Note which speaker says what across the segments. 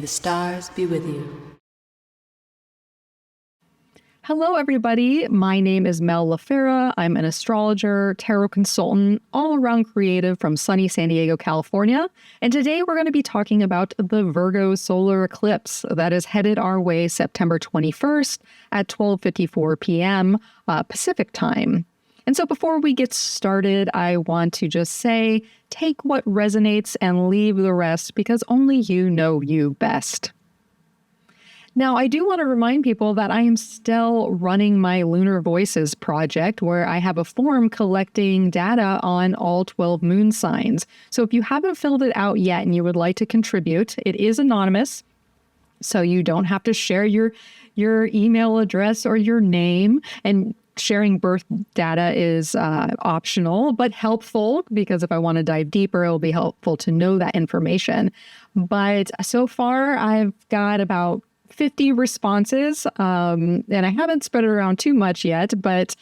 Speaker 1: stars be with you.
Speaker 2: Hello, everybody. My name is Mel LaFera. I'm an astrologer, tarot consultant, all-around creative from sunny San Diego, California. And today we're going to be talking about the Virgo solar eclipse that is headed our way September 21st at 12:54 p.m. Pacific time. And so before we get started, I want to just say, take what resonates and leave the rest because only you know you best. Now, I do want to remind people that I am still running my Lunar Voices project where I have a form collecting data on all 12 moon signs. So if you haven't filled it out yet and you would like to contribute, it is anonymous. So you don't have to share your email address or your name, and sharing birth data is optional, but helpful because if I want to dive deeper, it will be helpful to know that information. But so far, I've got about 50 responses, and I haven't spread it around too much yet, but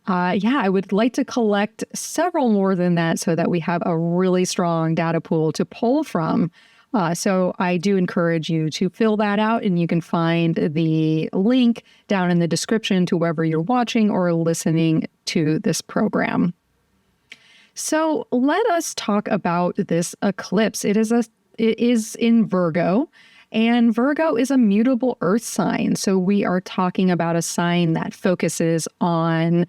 Speaker 2: I would like to collect several more than that so that we have a really strong data pool to pull from. So I do encourage you to fill that out, and you can find the link down in the description to wherever you're watching or listening to this program. So let us talk about this eclipse. It is in Virgo. And Virgo is a mutable earth sign. So we are talking about a sign that focuses on,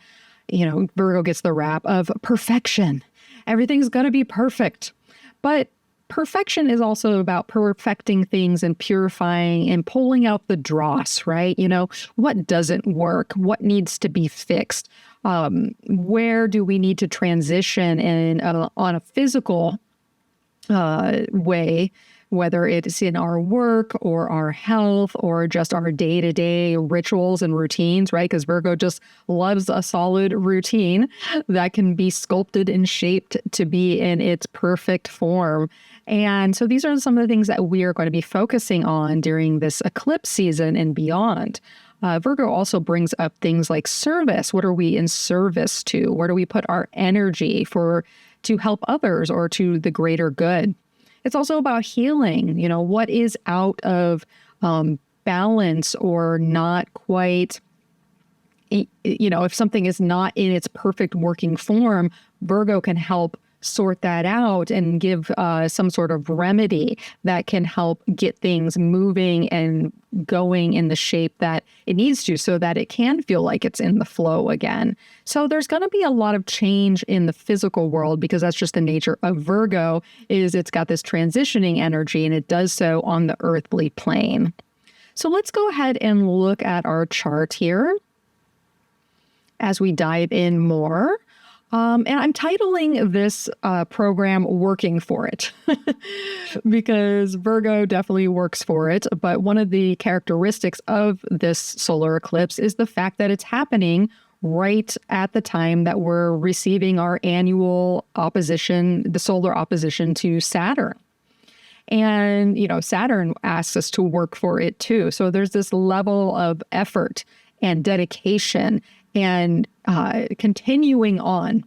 Speaker 2: Virgo gets the rap of perfection. Everything's going to be perfect. But perfection is also about perfecting things and purifying and pulling out the dross, right? What doesn't work? What needs to be fixed? Where do we need to transition on a physical way? Whether it's in our work or our health or just our day-to-day rituals and routines, right? Because Virgo just loves a solid routine that can be sculpted and shaped to be in its perfect form. And so these are some of the things that we are going to be focusing on during this eclipse season and beyond. Virgo also brings up things like service. What are we in service to? Where do we put our energy to help others or to the greater good? It's also about healing. What is out of balance or not quite, if something is not in its perfect working form, Virgo can help sort that out and give some sort of remedy that can help get things moving and going in the shape that it needs to so that it can feel like it's in the flow again. So there's going to be a lot of change in the physical world because that's just the nature of Virgo, is it's got this transitioning energy and it does so on the earthly plane. So let's go ahead and look at our chart here as we dive in more. And I'm titling this program Working for It because Virgo definitely works for it. But one of the characteristics of this solar eclipse is the fact that it's happening right at the time that we're receiving our annual opposition, the solar opposition to Saturn. And, Saturn asks us to work for it too. So there's this level of effort and dedication and continuing on,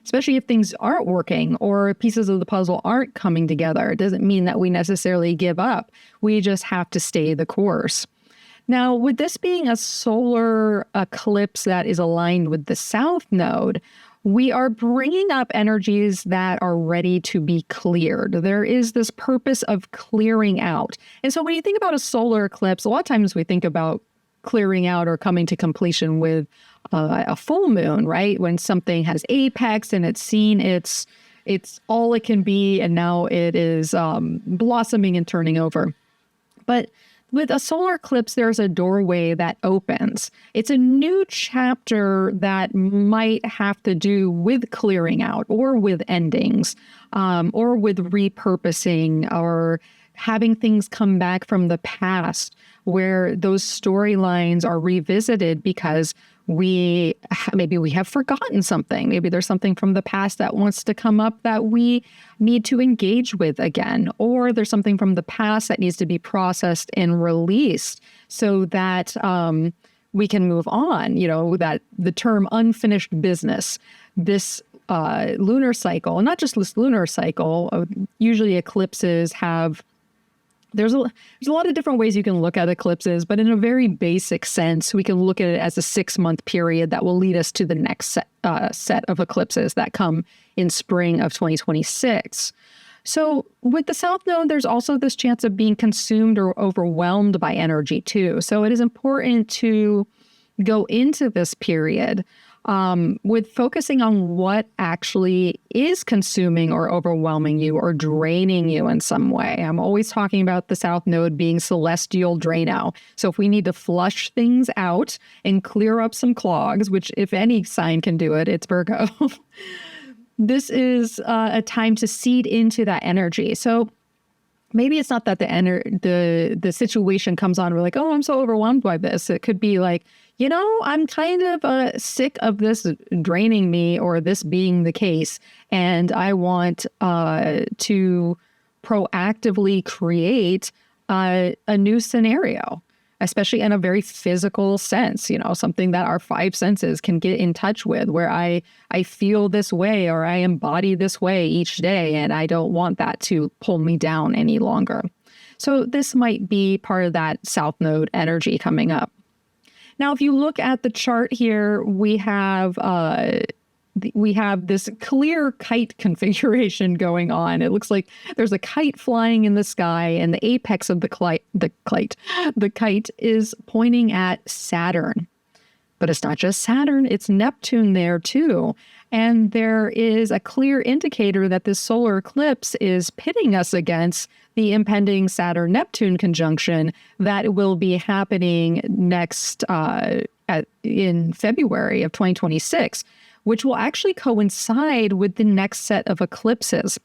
Speaker 2: especially if things aren't working or pieces of the puzzle aren't coming together. It doesn't mean that we necessarily give up. We just have to stay the course. Now, with this being a solar eclipse that is aligned with the South Node, we are bringing up energies that are ready to be cleared. There is this purpose of clearing out. And so when you think about a solar eclipse, a lot of times we think about clearing out or coming to completion with a full moon, right? When something has apex and it's seen it's all it can be, and now it is blossoming and turning over. But with a solar eclipse, there's a doorway that opens. It's a new chapter that might have to do with clearing out or with endings or with repurposing or having things come back from the past where those storylines are revisited because maybe we have forgotten something. Maybe there's something from the past that wants to come up that we need to engage with again, or there's something from the past that needs to be processed and released so that we can move on. That the term unfinished business, this lunar cycle, not just this lunar cycle, usually eclipses have there's a lot of different ways you can look at eclipses, but in a very basic sense, we can look at it as a 6-month period that will lead us to the next set of eclipses that come in spring of 2026. So with the South Node, there's also this chance of being consumed or overwhelmed by energy too. So it is important to go into this period with focusing on what actually is consuming or overwhelming you or draining you in some way. I'm always talking about the South Node being celestial Drano. So if we need to flush things out and clear up some clogs, which if any sign can do it, it's Virgo, this is a time to seed into that energy. So maybe it's not that the situation comes on, we're like, oh, I'm so overwhelmed by this. It could be like, I'm kind of sick of this draining me or this being the case. And I want to proactively create a new scenario, especially in a very physical sense, something that our 5 senses can get in touch with, where I feel this way or I embody this way each day. And I don't want that to pull me down any longer. So this might be part of that South Node energy coming up. Now, if you look at the chart here, we have this clear kite configuration going on. It looks like there's a kite flying in the sky, and the apex of the kite is pointing at Saturn. But it's not just Saturn, it's Neptune there too. And there is a clear indicator that this solar eclipse is pitting us against the impending Saturn-Neptune conjunction that will be happening next in February of 2026, which will actually coincide with the next set of eclipses.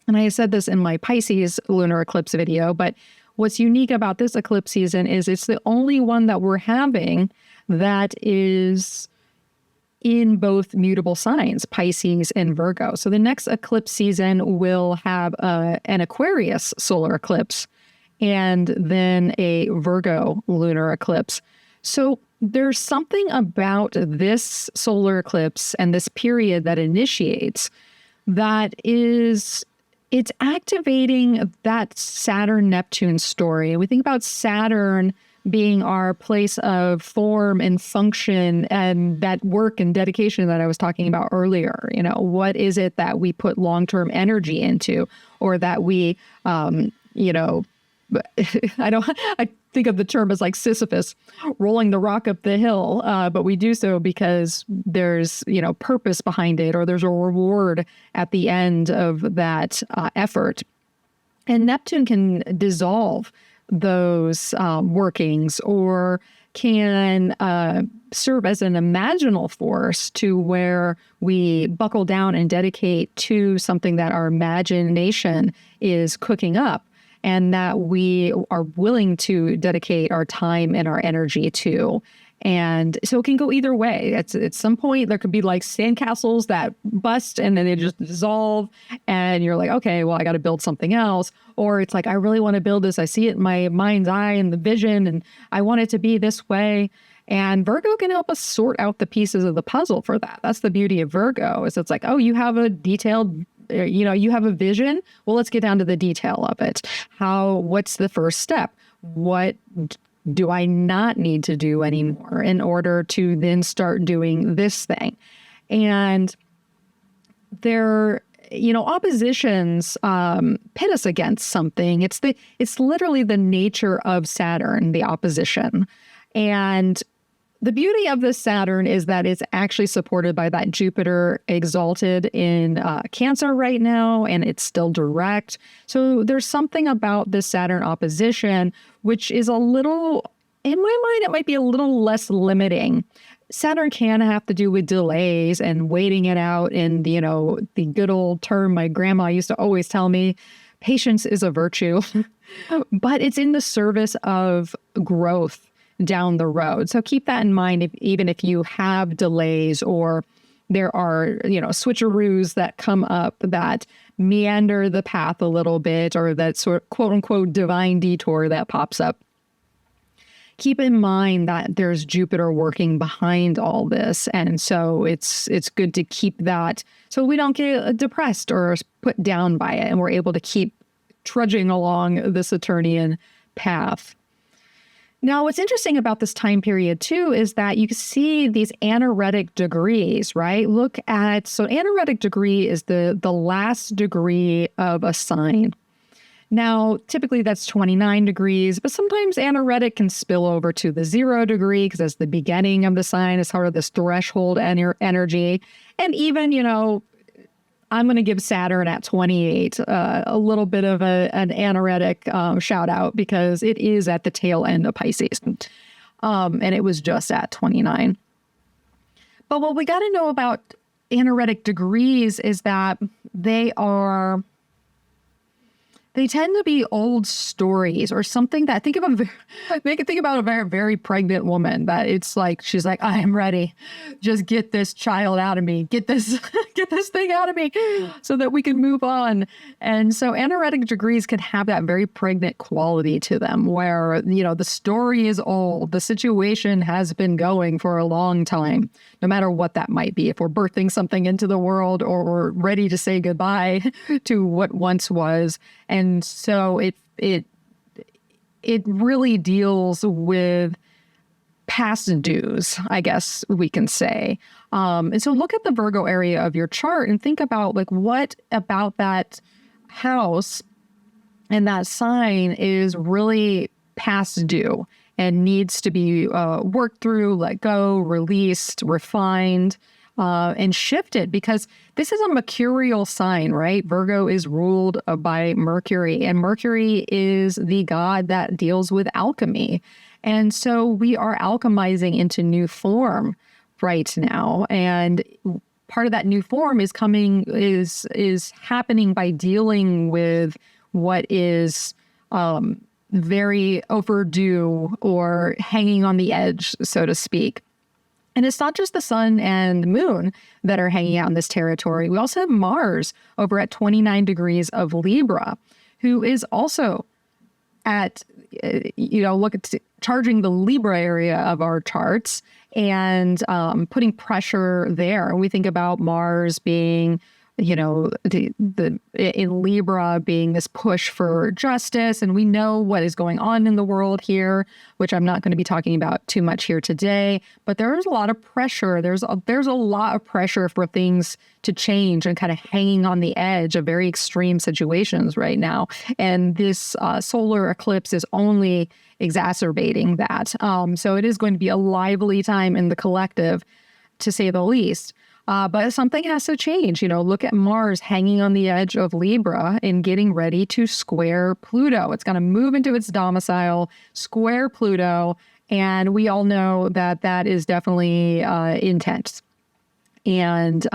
Speaker 2: And I said this in my Pisces lunar eclipse video, but what's unique about this eclipse season is it's the only one that we're having that is in both mutable signs, Pisces and Virgo. So the next eclipse season will have an Aquarius solar eclipse and then a Virgo lunar eclipse. So there's something about this solar eclipse and this period that initiates that it's activating that Saturn-Neptune story. We think about Saturn being our place of form and function and that work and dedication that I was talking about earlier. What is it that we put long-term energy into, or that we, I think of the term as like Sisyphus rolling the rock up the hill, but we do so because there's, purpose behind it, or there's a reward at the end of that effort. And Neptune can dissolve those workings, or can serve as an imaginal force to where we buckle down and dedicate to something that our imagination is cooking up, and that we are willing to dedicate our time and our energy to. And so it can go either way. At some point, there could be like sandcastles that bust and then they just dissolve. And you're like, okay, well, I got to build something else. Or it's like, I really want to build this. I see it in my mind's eye and the vision, and I want it to be this way. And Virgo can help us sort out the pieces of the puzzle for that. That's the beauty of Virgo, is it's like, oh, you have a detailed, you have a vision. Well, let's get down to the detail of it. What's the first step? What do I not need to do anymore in order to then start doing this thing? And oppositions pit us against something. It's literally the nature of Saturn, the opposition. And the beauty of this Saturn is that it's actually supported by that Jupiter exalted in Cancer right now, and it's still direct. So there's something about this Saturn opposition which is a little, in my mind, it might be a little less limiting. Saturn can have to do with delays and waiting it out. And, the good old term my grandma used to always tell me, patience is a virtue, but it's in the service of growth down the road. So keep that in mind, even if you have delays, or there are, switcheroos that come up that meander the path a little bit, or that sort of quote unquote divine detour that pops up. Keep in mind that there's Jupiter working behind all this. And so it's good to keep that so we don't get depressed or put down by it. And we're able to keep trudging along the Saturnian path. Now, what's interesting about this time period too is that you can see these anaretic degrees, right? So anaretic degree is the last degree of a sign. Now, typically that's 29 degrees, but sometimes anaretic can spill over to the 0 degree because that's the beginning of the sign. It's sort of this threshold energy. And even, I'm going to give Saturn at 28 a little bit of an anaretic shout out because it is at the tail end of Pisces. And it was just at 29. But what we got to know about anaretic degrees is that they tend to be old stories or something that think about a very, very pregnant woman that it's like, she's like, I am ready. Just get this child out of me. Get this thing out of me so that we can move on. And so anaretic degrees can have that very pregnant quality to them where, the story is old. The situation has been going for a long time, no matter what that might be. If we're birthing something into the world or we're ready to say goodbye to what once was. And so it really deals with past dues, I guess we can say. And so look at the Virgo area of your chart and think about what about that house and that sign is really past due and needs to be worked through, let go, released, refined, and shifted, because this is a mercurial sign, right? Virgo is ruled by Mercury, and Mercury is the god that deals with alchemy. And so we are alchemizing into new form right now. And part of that new form is happening by dealing with what is very overdue or hanging on the edge, so to speak. And it's not just the sun and the moon that are hanging out in this territory. We also have Mars over at 29 degrees of Libra, who is also at, charging the Libra area of our charts and putting pressure there. And we think about Mars being, in Libra being this push for justice. And we know what is going on in the world here, which I'm not going to be talking about too much here today. But there's a lot of pressure. There's a lot of pressure for things to change and kind of hanging on the edge of very extreme situations right now. And this solar eclipse is only exacerbating that. So it is going to be a lively time in the collective, to say the least. But something has to change. Look at Mars hanging on the edge of Libra and getting ready to square Pluto. It's going to move into its domicile, square Pluto. And we all know that that is definitely intense. And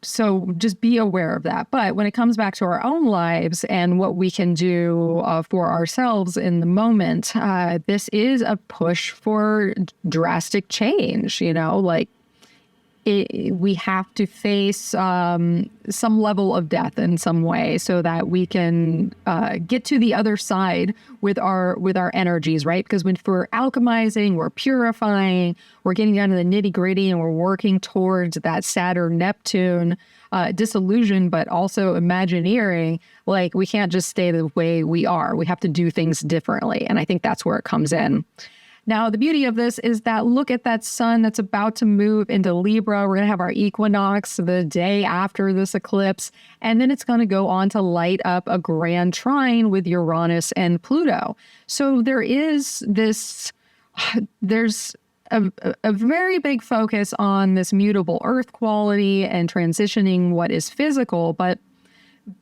Speaker 2: so just be aware of that. But when it comes back to our own lives and what we can do for ourselves in the moment, this is a push for drastic change. We have to face some level of death in some way so that we can get to the other side with our energies, right? Because when we're alchemizing, we're purifying, we're getting down to the nitty gritty, and we're working towards that Saturn-Neptune disillusion, but also Imagineering. We can't just stay the way we are. We have to do things differently, and I think that's where it comes in. Now, the beauty of this is that look at that sun that's about to move into Libra. We're going to have our equinox the day after this eclipse, and then it's going to go on to light up a grand trine with Uranus and Pluto. So there's a very big focus on this mutable earth quality and transitioning what is physical, but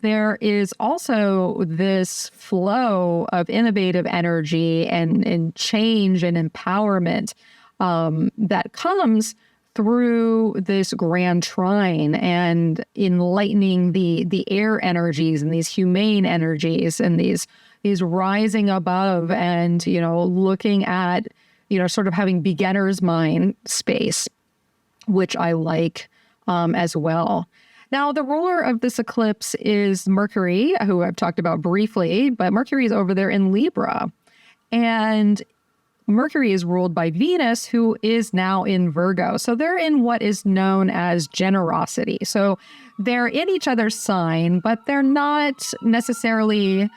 Speaker 2: there is also this flow of innovative energy and change and empowerment that comes through this grand trine and enlightening the air energies and these humane energies and these rising above and, looking at, sort of having beginner's mind space, which I like as well. Now, the ruler of this eclipse is Mercury, who I've talked about briefly, but Mercury is over there in Libra. And Mercury is ruled by Venus, who is now in Virgo. So they're in what is known as generosity. So they're in each other's sign, but they're not necessarily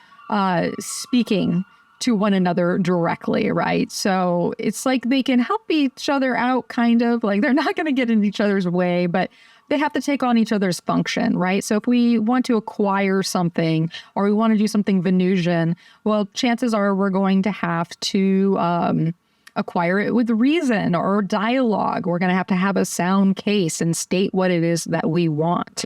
Speaker 2: speaking to one another directly, right? So it's like they can help each other out, kind of like they're not going to get in each other's way, but they have to take on each other's function, right? So if we want to acquire something or we want to do something Venusian, well, chances are we're going to have to acquire it with reason or dialogue. We're going to have a sound case and state what it is that we want.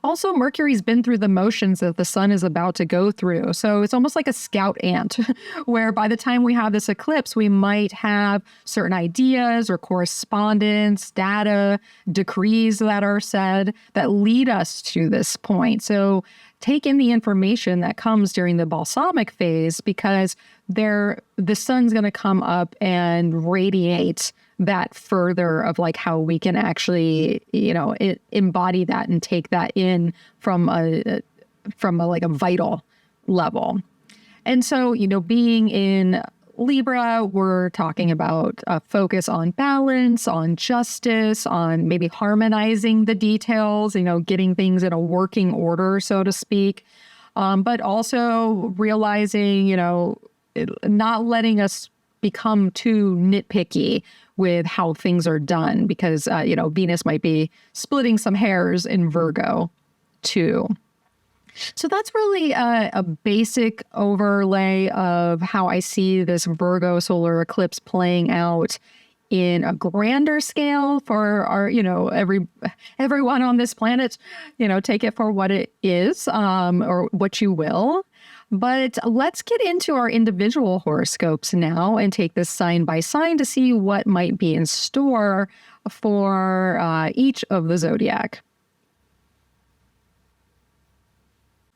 Speaker 2: Also, Mercury's been through the motions that the sun is about to go through. So it's almost like a scout ant, where by the time we have this eclipse, we might have certain ideas or correspondence, data, decrees that are said that lead us to this point. So take in the information that comes during the balsamic phase, because the sun's going to come up and radiate that further of like how we can actually, embody that and take that in from a like a vital level. And so, being in Libra, we're talking about a focus on balance, on justice, on maybe harmonizing the details, getting things in a working order, so to speak. But also realizing, not letting us become too nitpicky with how things are done, because, Venus might be splitting some hairs in Virgo too. So that's really a basic overlay of how I see this Virgo solar eclipse playing out in a grander scale for our, everyone on this planet. Take it for what it is, or what you will. But let's get into our individual horoscopes now and take this sign by sign to see what might be in store for each of the zodiac.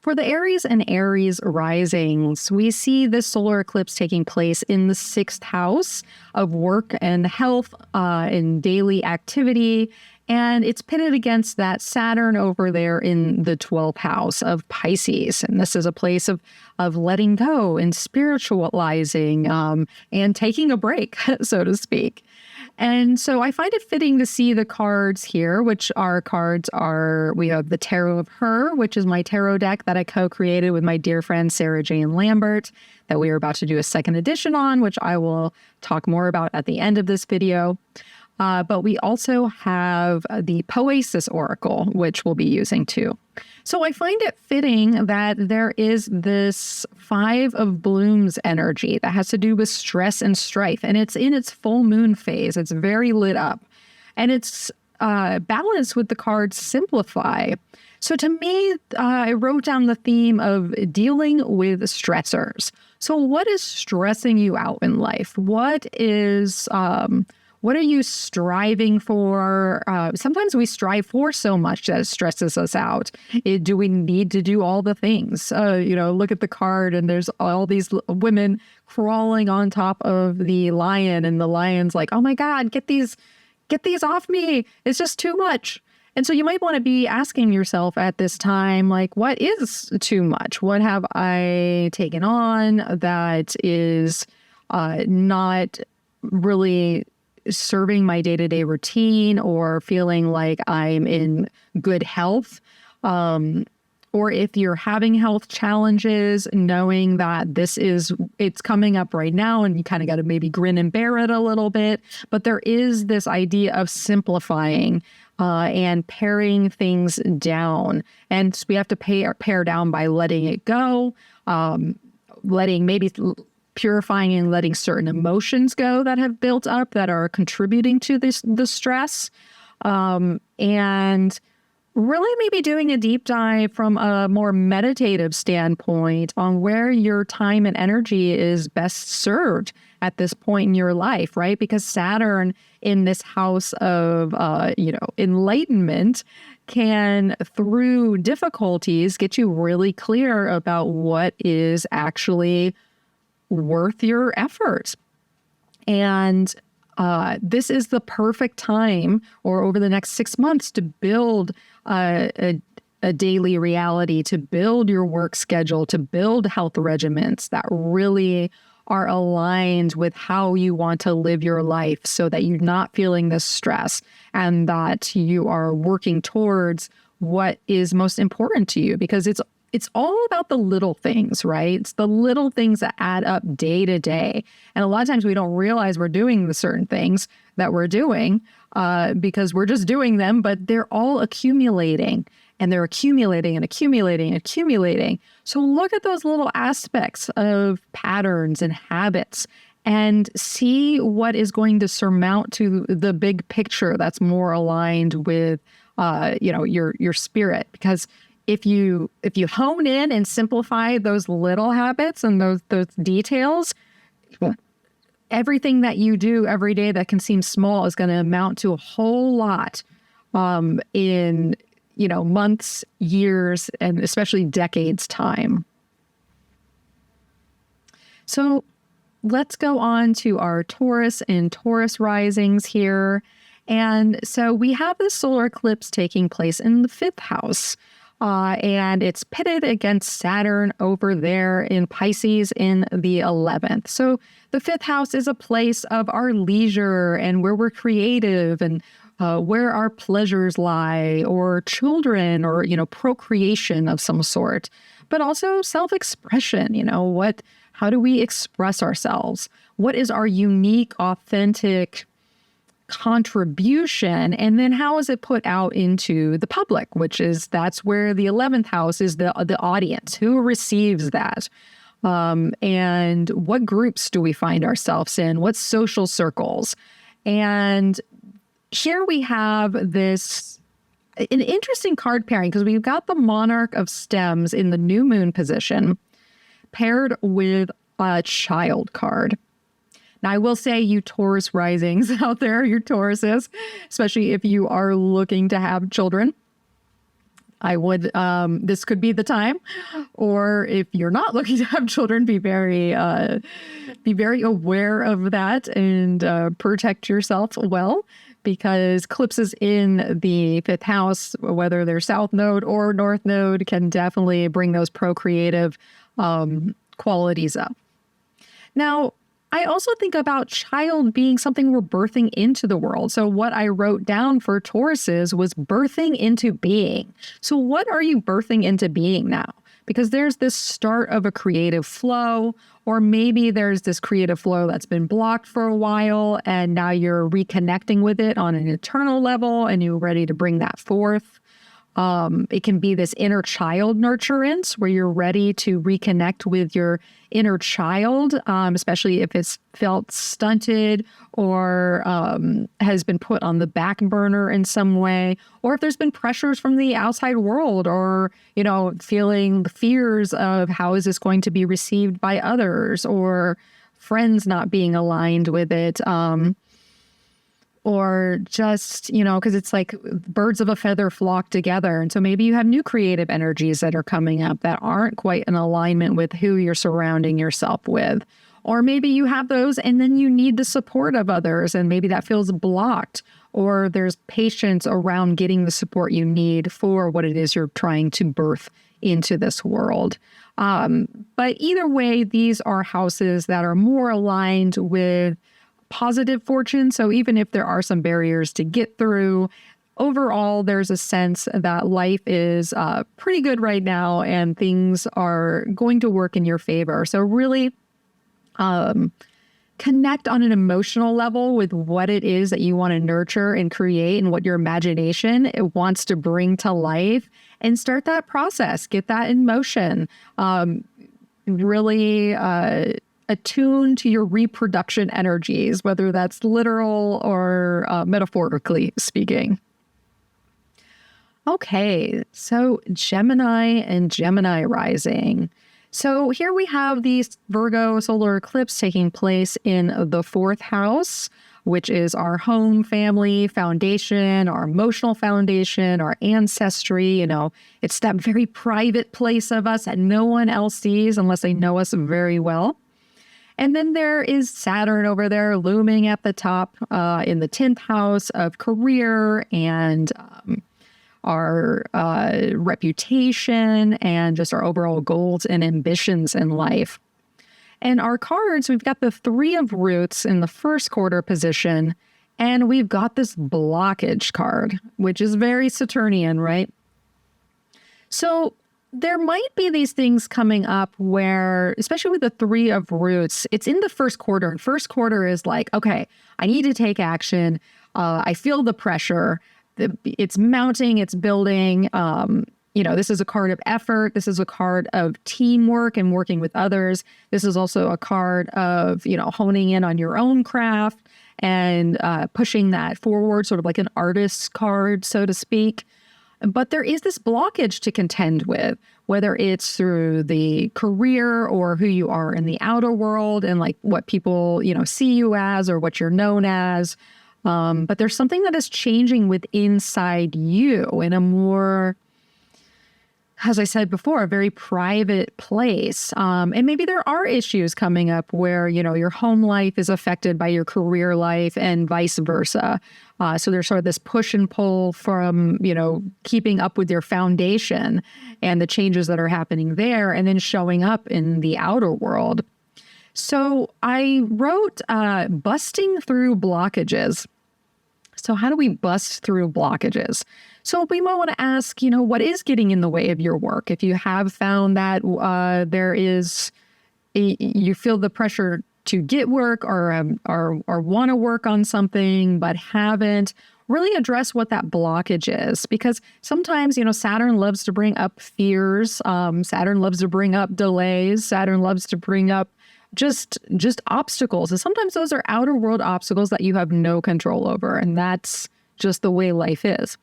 Speaker 2: For the Aries and Aries risings, we see this solar eclipse taking place in the 6th house of work and health and daily activity. And it's pitted against that Saturn over there in the 12th house of Pisces. And this is a place of letting go and spiritualizing and taking a break, so to speak. And so I find it fitting to see the cards here, which our cards are, we have the Tarot of Her, which is my tarot deck that I co-created with my dear friend Sarah Jane Lambert, that we are about to do a 2nd edition on, which I will talk more about at the end of this video. But we also have the Poesis Oracle, which we'll be using too. So I find it fitting that there is this 5 of Blooms energy that has to do with stress and strife. And it's in its full moon phase. It's very lit up. And it's balanced with the card Simplify. So to me, I wrote down the theme of dealing with stressors. So what is stressing you out in life? What are you striving for? Sometimes we strive for so much that it stresses us out. Do we need to do all the things? Look at the card and there's all these women crawling on top of the lion, and the lion's like, oh my God, get these off me. It's just too much. And so you might want to be asking yourself at this time, like, what is too much? What have I taken on that is not really serving my day-to-day routine, or feeling like I'm in good health? Or if you're having health challenges, knowing that it's coming up right now and you kind of got to maybe grin and bear it a little bit. But there is this idea of simplifying and paring things down. And we have to pare down by letting it go, purifying and letting certain emotions go that have built up that are contributing to the stress. And really maybe doing a deep dive from a more meditative standpoint on where your time and energy is best served at this point in your life, right? Because Saturn in this house of, enlightenment can, through difficulties, get you really clear about what is actually worth your efforts. And this is the perfect time, or over the next 6 months, to build a daily reality, to build your work schedule, to build health regimens that really are aligned with how you want to live your life so that you're not feeling this stress and that you are working towards what is most important to you, because it's all about the little things, right? It's the little things that add up day to day. And a lot of times we don't realize we're doing the certain things that we're doing because we're just doing them, but they're all accumulating, and they're accumulating and accumulating and accumulating. So look at those little aspects of patterns and habits and see what is going to surmount to the big picture that's more aligned with your spirit. Because if you hone in and simplify those little habits and those details, everything that you do every day that can seem small is going to amount to a whole lot in months, years, and especially decades time. So let's go on to our Taurus and Taurus risings here. And so we have this solar eclipse taking place in the 5th house. And it's pitted against Saturn over there in Pisces in the 11th. So the 5th house is a place of our leisure and where we're creative and where our pleasures lie, or children, or, procreation of some sort, but also self-expression. How do we express ourselves? What is our unique, authentic contribution, and then how is it put out into the public, that's where the 11th house is the audience. Who receives that? And what groups do we find ourselves in? What social circles? And here we have an interesting card pairing, because we've got the Monarch of Stems in the new moon position paired with a Child card. Now, I will say, you Taurus risings out there, your Tauruses, especially if you are looking to have children, I would, this could be the time. Or if you're not looking to have children, be very aware of that and protect yourself well, because eclipses in the 5th house, whether they're South Node or North Node, can definitely bring those procreative qualities up. Now, I also think about child being something we're birthing into the world. So what I wrote down for Tauruses was birthing into being. So what are you birthing into being now? Because there's this start of a creative flow, or maybe there's this creative flow that's been blocked for a while, and now you're reconnecting with it on an internal level, and you're ready to bring that forth. It can be this inner child nurturance where you're ready to reconnect with your inner child, especially if it's felt stunted or has been put on the back burner in some way, or if there's been pressures from the outside world, or, feeling the fears of how is this going to be received by others, or friends not being aligned with it. Or just, because it's like birds of a feather flock together. And so maybe you have new creative energies that are coming up that aren't quite in alignment with who you're surrounding yourself with. Or maybe you have those and then you need the support of others, and maybe that feels blocked, or there's patience around getting the support you need for what it is you're trying to birth into this world. But either way, these are houses that are more aligned with positive fortune. So even if there are some barriers to get through, overall, there's a sense that life is pretty good right now and things are going to work in your favor. So really connect on an emotional level with what it is that you want to nurture and create and what your imagination it wants to bring to life, and start that process. Get that in motion. Really attune to your reproduction energies, whether that's literal or metaphorically speaking. Okay, so Gemini and Gemini rising. So here we have the Virgo solar eclipse taking place in the 4th house, which is our home, family, foundation, our emotional foundation, our ancestry. It's that very private place of us that no one else sees unless they know us very well. And then there is Saturn over there looming at the top in the 10th house of career and our reputation and just our overall goals and ambitions in life. And our cards, we've got the Three of Roots in the first quarter position, and we've got this blockage card, which is very Saturnian, right? So there might be these things coming up where, especially with the Three of Roots, it's in the first quarter. And first quarter is like, okay, I need to take action. I feel the pressure. It's mounting, it's building. This is a card of effort. This is a card of teamwork and working with others. This is also a card of, honing in on your own craft and pushing that forward, sort of like an artist's card, so to speak. But there is this blockage to contend with, whether it's through the career or who you are in the outer world and like what people, see you as or what you're known as. But there's something that is changing with inside you in a more, as I said before, a very private place. And maybe there are issues coming up where, your home life is affected by your career life and vice versa. So there's sort of this push and pull from, keeping up with your foundation and the changes that are happening there and then showing up in the outer world. So I wrote busting through blockages. So how do we bust through blockages? So we might want to ask, what is getting in the way of your work? If you have found that you feel the pressure to get work or want to work on something but haven't, really address what that blockage is. Because sometimes, Saturn loves to bring up fears. Saturn loves to bring up delays. Saturn loves to bring up just obstacles. And sometimes those are outer world obstacles that you have no control over. And that's just the way life is.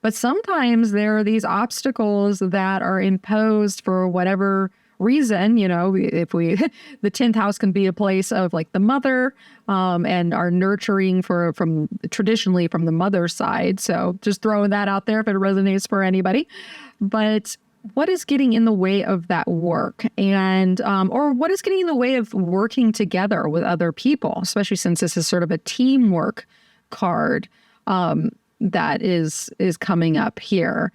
Speaker 2: But sometimes there are these obstacles that are imposed for whatever reason. The 10th house can be a place of like the mother, and our nurturing traditionally from the mother's side. So just throwing that out there if it resonates for anybody. But what is getting in the way of that work, and or what is getting in the way of working together with other people, especially since this is sort of a teamwork card that is coming up here.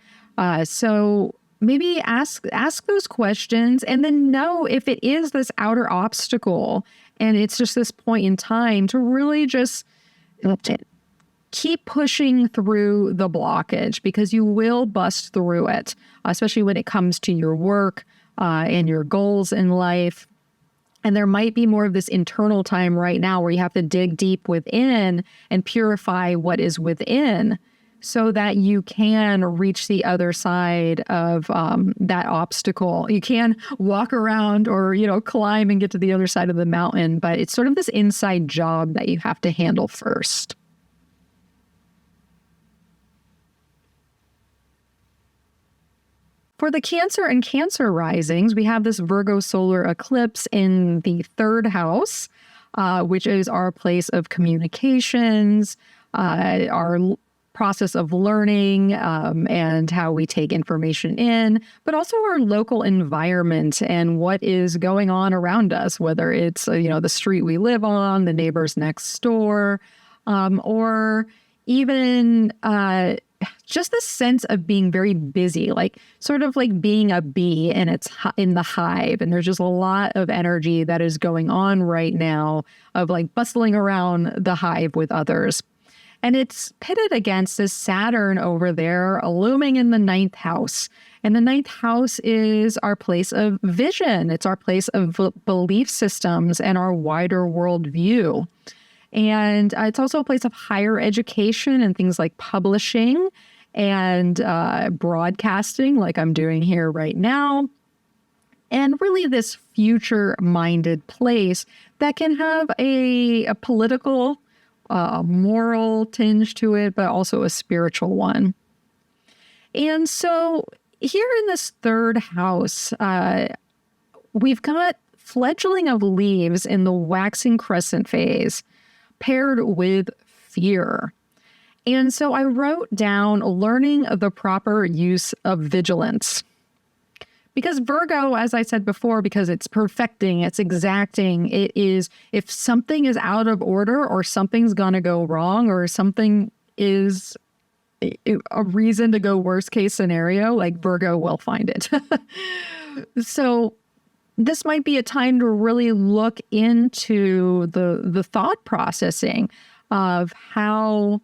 Speaker 2: So maybe ask those questions and then know if it is this outer obstacle and it's just this point in time to really just keep pushing through the blockage, because you will bust through it, especially when it comes to your work and your goals in life. And there might be more of this internal time right now where you have to dig deep within and purify what is within so that you can reach the other side of that obstacle. You can walk around or, climb and get to the other side of the mountain, but it's sort of this inside job that you have to handle first. For the Cancer and Cancer risings, we have this Virgo solar eclipse in the third house, which is our place of communications, our process of learning, and how we take information in, but also our local environment and what is going on around us, whether it's, the street we live on, the neighbors next door, or even just the sense of being very busy, like sort of like being a bee and it's in the hive. And there's just a lot of energy that is going on right now of like bustling around the hive with others. And it's pitted against this Saturn over there looming in the ninth house. And the ninth house is our place of vision. It's our place of belief systems and our wider worldview. And it's also a place of higher education and things like publishing and broadcasting, like I'm doing here right now. And really this future-minded place that can have a political, moral tinge to it, but also a spiritual one. And so here in this third house, we've got fledgling of leaves in the waxing crescent phase, paired with fear. And so I wrote down learning the proper use of vigilance. Because Virgo, as I said before, because it's perfecting, it's exacting, it is, if something is out of order or something's going to go wrong or something is a reason to go worst case scenario, like Virgo will find it. So this might be a time to really look into the thought processing of how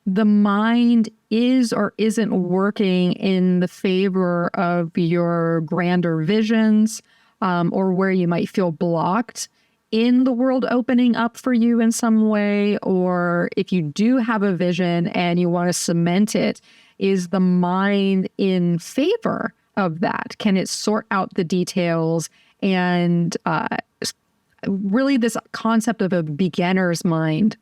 Speaker 2: the mind is or isn't working in the favor of your grander visions, or where you might feel blocked in the world opening up for you in some way. Or if you do have a vision and you want to cement it, is the mind in favor of that? Can it sort out the details? And really this concept of a beginner's mind,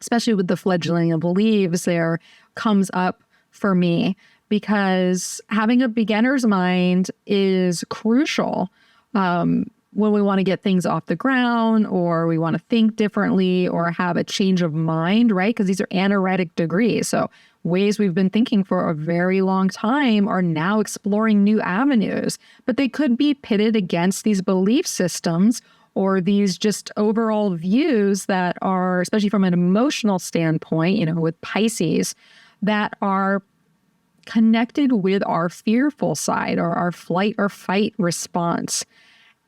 Speaker 2: especially with the fledgling of leaves there, comes up for me, because having a beginner's mind is crucial when we want to get things off the ground, or we want to think differently, or have a change of mind, right? Because these are anaretic degrees. So ways we've been thinking for a very long time are now exploring new avenues, but they could be pitted against these belief systems or these just overall views that are, especially from an emotional standpoint, you know, with Pisces, that are connected with our fearful side or our flight or fight response.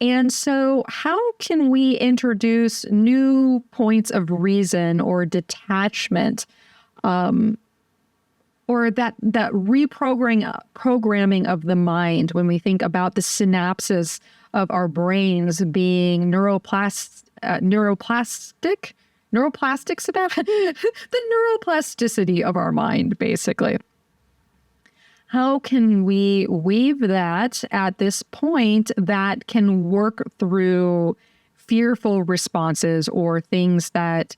Speaker 2: And so how can we introduce new points of reason or detachment, or that programming of the mind when we think about the synapses of our brains being neuroplastic, the neuroplasticity of our mind, basically. How can we weave that at this point that can work through fearful responses or things that,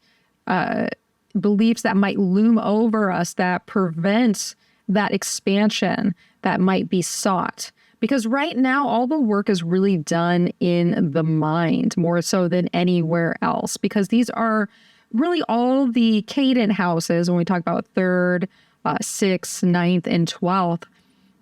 Speaker 2: beliefs that might loom over us that prevents that expansion that might be sought? Because right now, all the work is really done in the mind more so than anywhere else, because these are really all the cadent houses. When we talk about third, 6th, 9th, and 12th,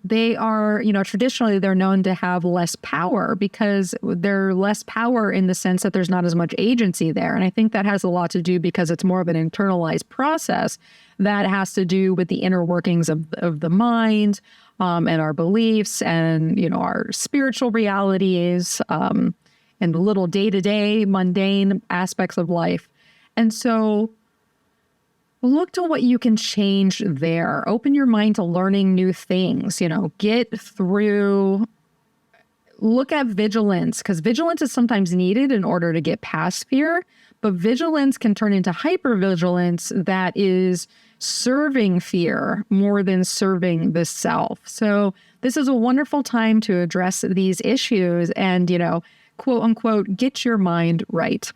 Speaker 2: they are, you know, traditionally they're known to have less power, because they're less power in the sense that there's not as much agency there. And I think that has a lot to do because it's more of an internalized process that has to do with the inner workings of the mind, and our beliefs, and, you know, our spiritual realities, and the little day-to-day mundane aspects of life. And so look to what you can change there. Open your mind to learning new things, you know, look at vigilance, because vigilance is sometimes needed in order to get past fear, but vigilance can turn into hypervigilance that is serving fear more than serving the self. So this is a wonderful time to address these issues and, you know, quote unquote, get your mind right.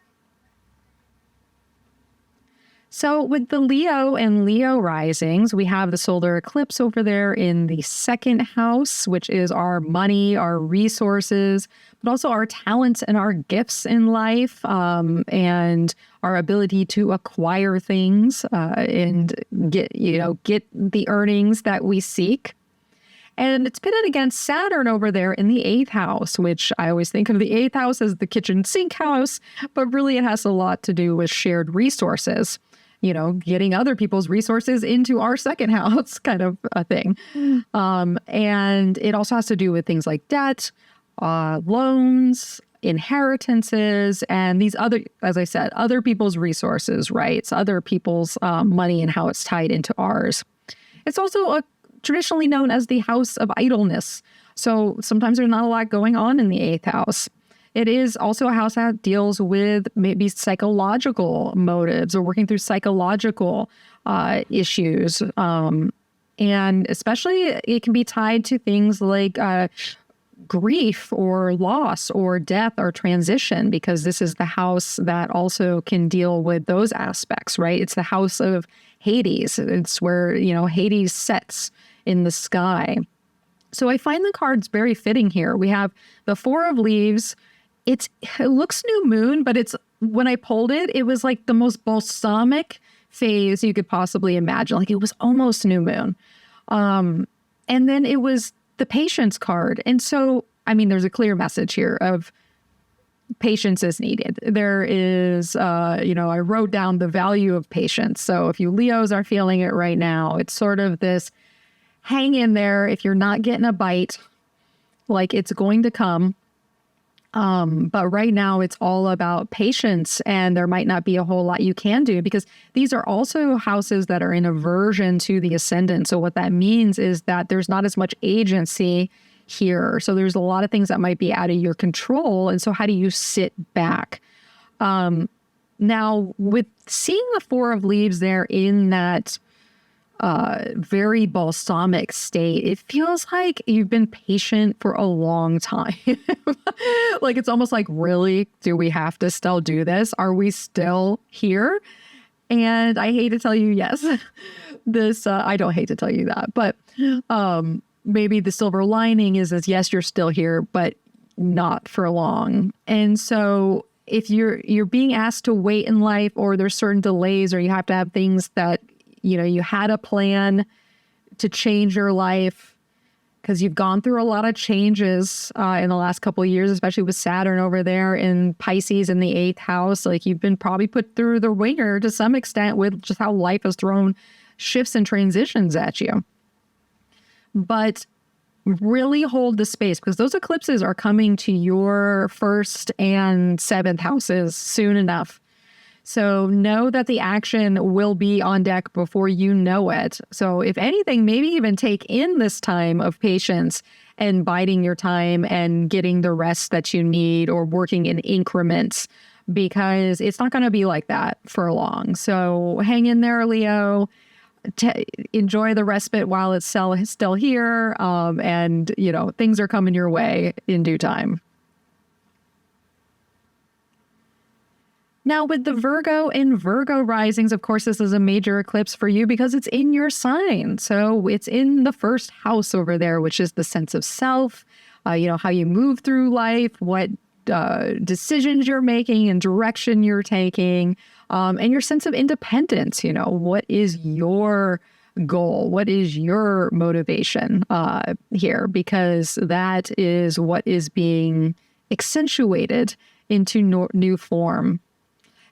Speaker 2: So with the Leo and Leo risings, we have the solar eclipse over there in the 2nd house, which is our money, our resources, but also our talents and our gifts in life, and our ability to acquire things, and get the earnings that we seek. And it's pitted against Saturn over there in the 8th house, which I always think of the 8th house as the kitchen sink house, but really it has a lot to do with shared resources. You know, getting other people's resources into our 2nd house kind of a thing. And it also has to do with things like debt, loans, inheritances, and these other, as I said, other people's resources, rights, other people's money and how it's tied into ours. It's also traditionally known as the house of idleness. So sometimes there's not a lot going on in the 8th house. It is also a house that deals with maybe psychological motives or working through psychological issues. And especially it can be tied to things like grief or loss or death or transition, because this is the house that also can deal with those aspects, right? It's the house of Hades. It's where, you know, Hades sets in the sky. So I find the cards very fitting here. We have the 4 of Leaves. It looks new moon, but when I pulled it, it was like the most balsamic phase you could possibly imagine. Like it was almost new moon. And then it was the patience card. And so, I mean, there's a clear message here of patience is needed. There is, I wrote down the value of patience. So if you Leos are feeling it right now, it's sort of this hang in there. If you're not getting a bite, like it's going to come. But right now it's all about patience, and there might not be a whole lot you can do because these are also houses that are in aversion to the ascendant. So what that means is that there's not as much agency here. So there's a lot of things that might be out of your control. And so how do you sit back? Now, with seeing the Four of Leaves there in that very balsamic state, it feels like you've been patient for a long time. Like it's almost like, really, do we have to still do this? Are we still here? And I hate to tell you, yes, I don't hate to tell you that, but maybe the silver lining is yes, you're still here, but not for long. And so if you're being asked to wait in life, or there's certain delays, or you have to have things that, you had a plan to change your life because you've gone through a lot of changes in the last couple of years, especially with Saturn over there in Pisces in the 8th house. Like you've been probably put through the ringer to some extent with just how life has thrown shifts and transitions at you. But really hold the space, because those eclipses are coming to your 1st and 7th houses soon enough. So know that the action will be on deck before you know it. So if anything, maybe even take in this time of patience and biding your time and getting the rest that you need, or working in increments, because it's not going to be like that for long. So hang in there, Leo. Enjoy the respite while it's still here. And, things are coming your way in due time. Now, with the Virgo and Virgo risings, of course, this is a major eclipse for you because it's in your sign. So it's in the 1st house over there, which is the sense of self, how you move through life, what decisions you're making and direction you're taking, and your sense of independence. What is your goal? What is your motivation here? Because that is what is being accentuated into new form.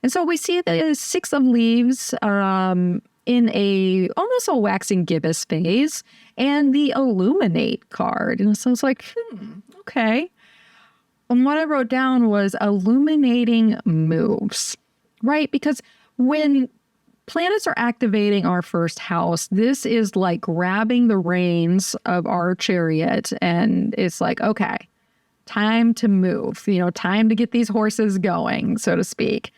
Speaker 2: And so we see the 6 of Leaves in almost a waxing gibbous phase, and the Illuminate card. And so it's like, okay. And what I wrote down was illuminating moves, right? Because when planets are activating our 1st house, this is like grabbing the reins of our chariot, and it's like, okay, time to move, time to get these horses going, so to speak.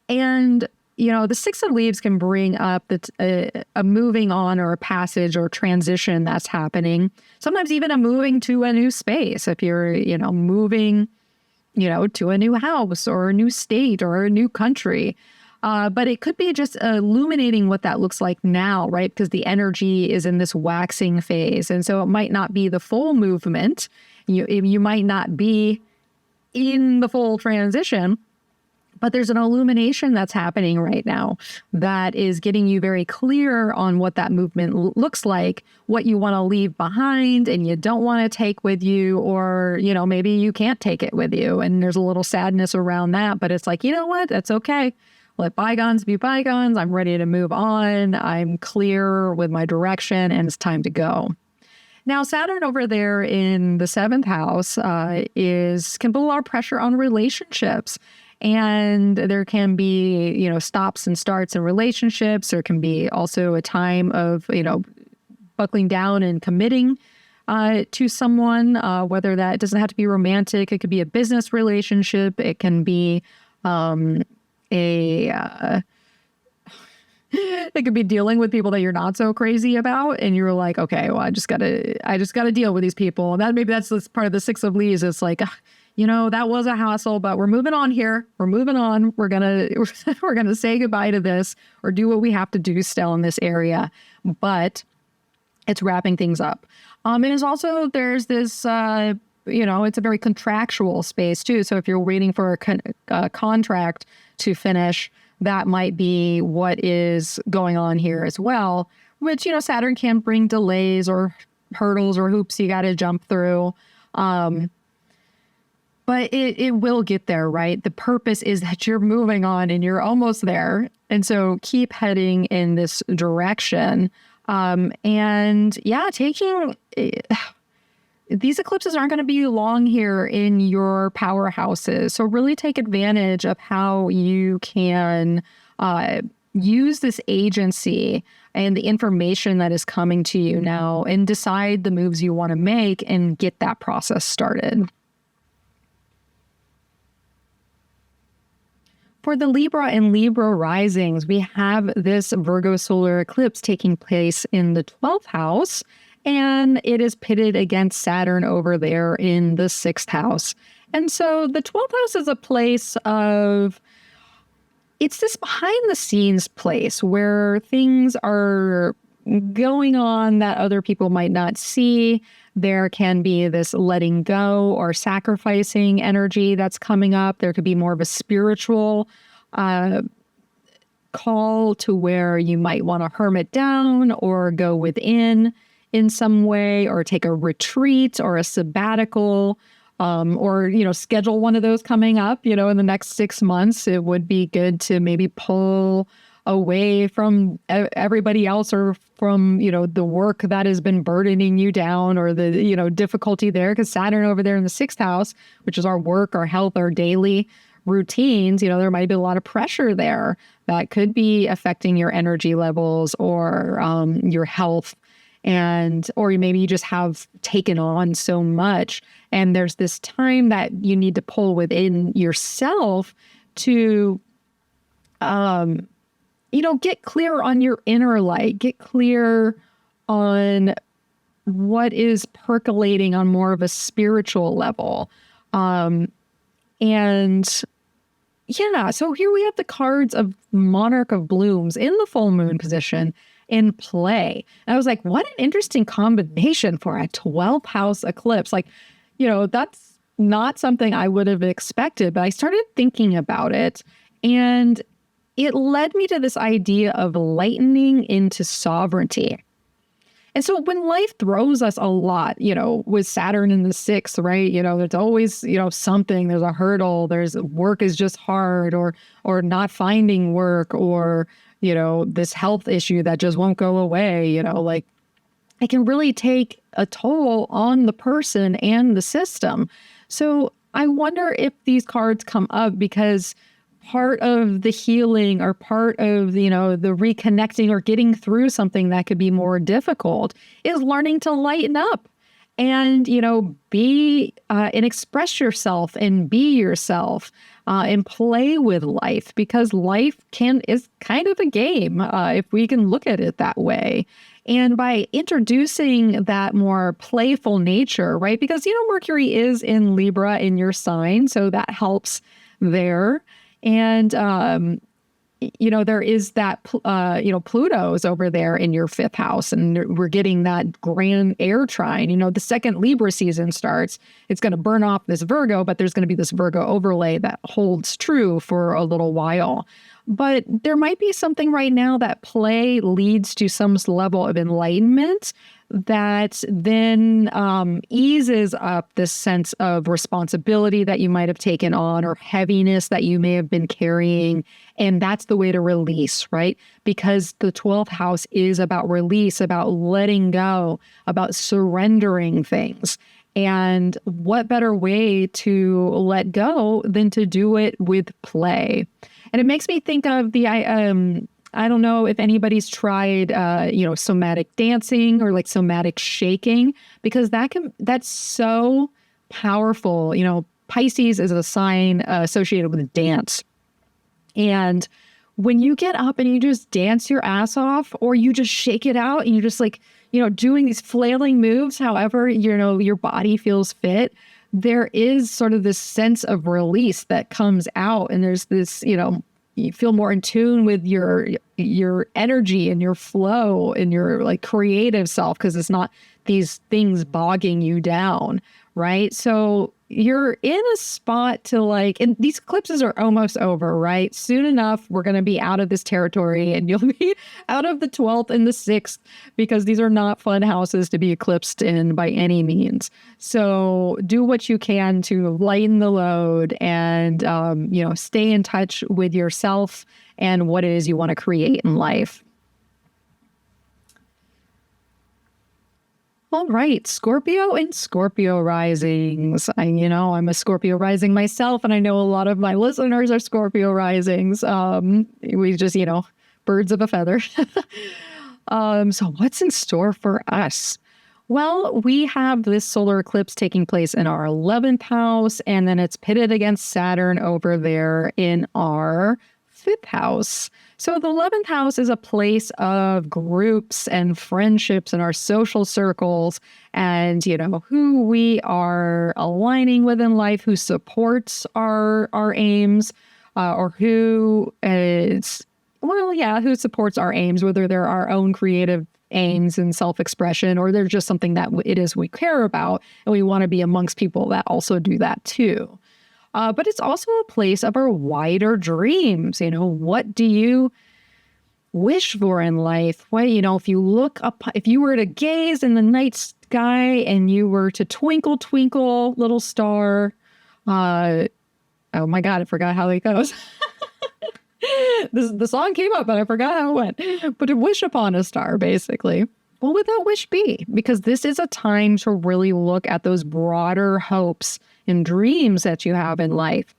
Speaker 2: And, the 6 of Leaves can bring up a moving on, or a passage or transition that's happening. Sometimes even a moving to a new space. If you're, moving, to a new house or a new state or a new country. But it could be just illuminating what that looks like now, right? Because the energy is in this waxing phase. And so it might not be the full movement. You might not be in the full transition. But there's an illumination that's happening right now that is getting you very clear on what that movement looks like, what you want to leave behind and you don't want to take with you, or, maybe you can't take it with you. And there's a little sadness around that, but it's like, you know what? That's okay. Let bygones be bygones. I'm ready to move on. I'm clear with my direction, and it's time to go. Now, Saturn over there in the 7th house can put a lot of pressure on relationships. And there can be, stops and starts in relationships. There can be also a time of, buckling down and committing to someone, whether that doesn't have to be romantic. It could be a business relationship. It can be it could be dealing with people that you're not so crazy about, and you're like, okay, well, I just gotta deal with these people. And that's part of the 6 of Leaves. It's like, that was a hassle, but we're moving on here. We're moving on. We're gonna say goodbye to this, or do what we have to do still in this area. But it's wrapping things up. And there's this, it's a very contractual space too. So if you're waiting for a contract to finish, that might be what is going on here as well, which, Saturn can bring delays or hurdles or hoops you got to jump through. But it will get there, right? The purpose is that you're moving on and you're almost there. And so keep heading in this direction. Taking these eclipses aren't going to be long here in your powerhouses. So really take advantage of how you can use this agency and the information that is coming to you now and decide the moves you want to make and get that process started. For the Libra and Libra risings, we have this Virgo solar eclipse taking place in the 12th house, and it is pitted against Saturn over there in the 6th house. And so the 12th house is a place of, it's this behind the scenes place where things are going on that other people might not see. There can be this letting go or sacrificing energy that's coming up. There could be more of a spiritual call to where you might want to hermit down or go within in some way, or take a retreat or a sabbatical, or, schedule one of those coming up, in the next 6 months. It would be good to maybe pull away from everybody else, or from, the work that has been burdening you down, or the, difficulty there, because Saturn over there in the 6th house, which is our work, our health, our daily routines, there might be a lot of pressure there that could be affecting your energy levels or your health. Or maybe you just have taken on so much, and there's this time that you need to pull within yourself to, get clear on your inner light, get clear on what is percolating on more of a spiritual level. So here we have the cards of Monarch of Blooms in the full moon position in play. And I was like, what an interesting combination for a 12th house eclipse. That's not something I would have expected, but I started thinking about it, and it led me to this idea of lightening into sovereignty. And so when life throws us a lot, with Saturn in the 6th, right? There's always, something, there's a hurdle, there's work is just hard, or not finding work, or, this health issue that just won't go away, it can really take a toll on the person and the system. So I wonder if these cards come up because part of the healing, or part of, the reconnecting or getting through something that could be more difficult, is learning to lighten up and, be and express yourself and be yourself, and play with life, because life is kind of a game, if we can look at it that way. And by introducing that more playful nature, right? Because, Mercury is in Libra in your sign, so that helps there. And, there is that, Pluto's over there in your 5th house, and we're getting that grand air trine. The second Libra season starts, it's going to burn off this Virgo, but there's going to be this Virgo overlay that holds true for a little while. But there might be something right now that play leads to some level of enlightenment that then eases up this sense of responsibility that you might have taken on, or heaviness that you may have been carrying. And that's the way to release, right? Because the 12th house is about release, about letting go, about surrendering things. And what better way to let go than to do it with play? And it makes me think of I don't know if anybody's tried, somatic dancing or like somatic shaking, because that's so powerful. Pisces is a sign associated with dance. And when you get up and you just dance your ass off, or you just shake it out and you just doing these flailing moves, however, your body feels fit, there is sort of this sense of release that comes out. And there's this, you feel more in tune with your energy and your flow and your creative self, because it's not these things bogging you down, right? So you're in a spot to and these eclipses are almost over, right? Soon enough, we're going to be out of this territory, and you'll be out of the 12th and the 6th, because these are not fun houses to be eclipsed in by any means. So do what you can to lighten the load and, stay in touch with yourself and what it is you want to create in life. All right, Scorpio and Scorpio risings. I'm a Scorpio rising myself, and I know a lot of my listeners are Scorpio risings. We just, birds of a feather. So what's in store for us? Well, we have this solar eclipse taking place in our 11th house, and then it's pitted against Saturn over there in our 5th house. So the 11th house is a place of groups and friendships in our social circles and, who we are aligning with in life, who supports our aims, or who supports our aims, whether they're our own creative aims and self-expression, or they're just something that it is we care about, and we want to be amongst people that also do that too. But it's also a place of our wider dreams. What do you wish for in life? Well, if you look up, if you were to gaze in the night sky and you were to twinkle, twinkle, little star, oh my God, I forgot how it goes. The song came up, but I forgot how it went. But to wish upon a star, basically. What would that wish be? Because this is a time to really look at those broader hopes and dreams that you have in life.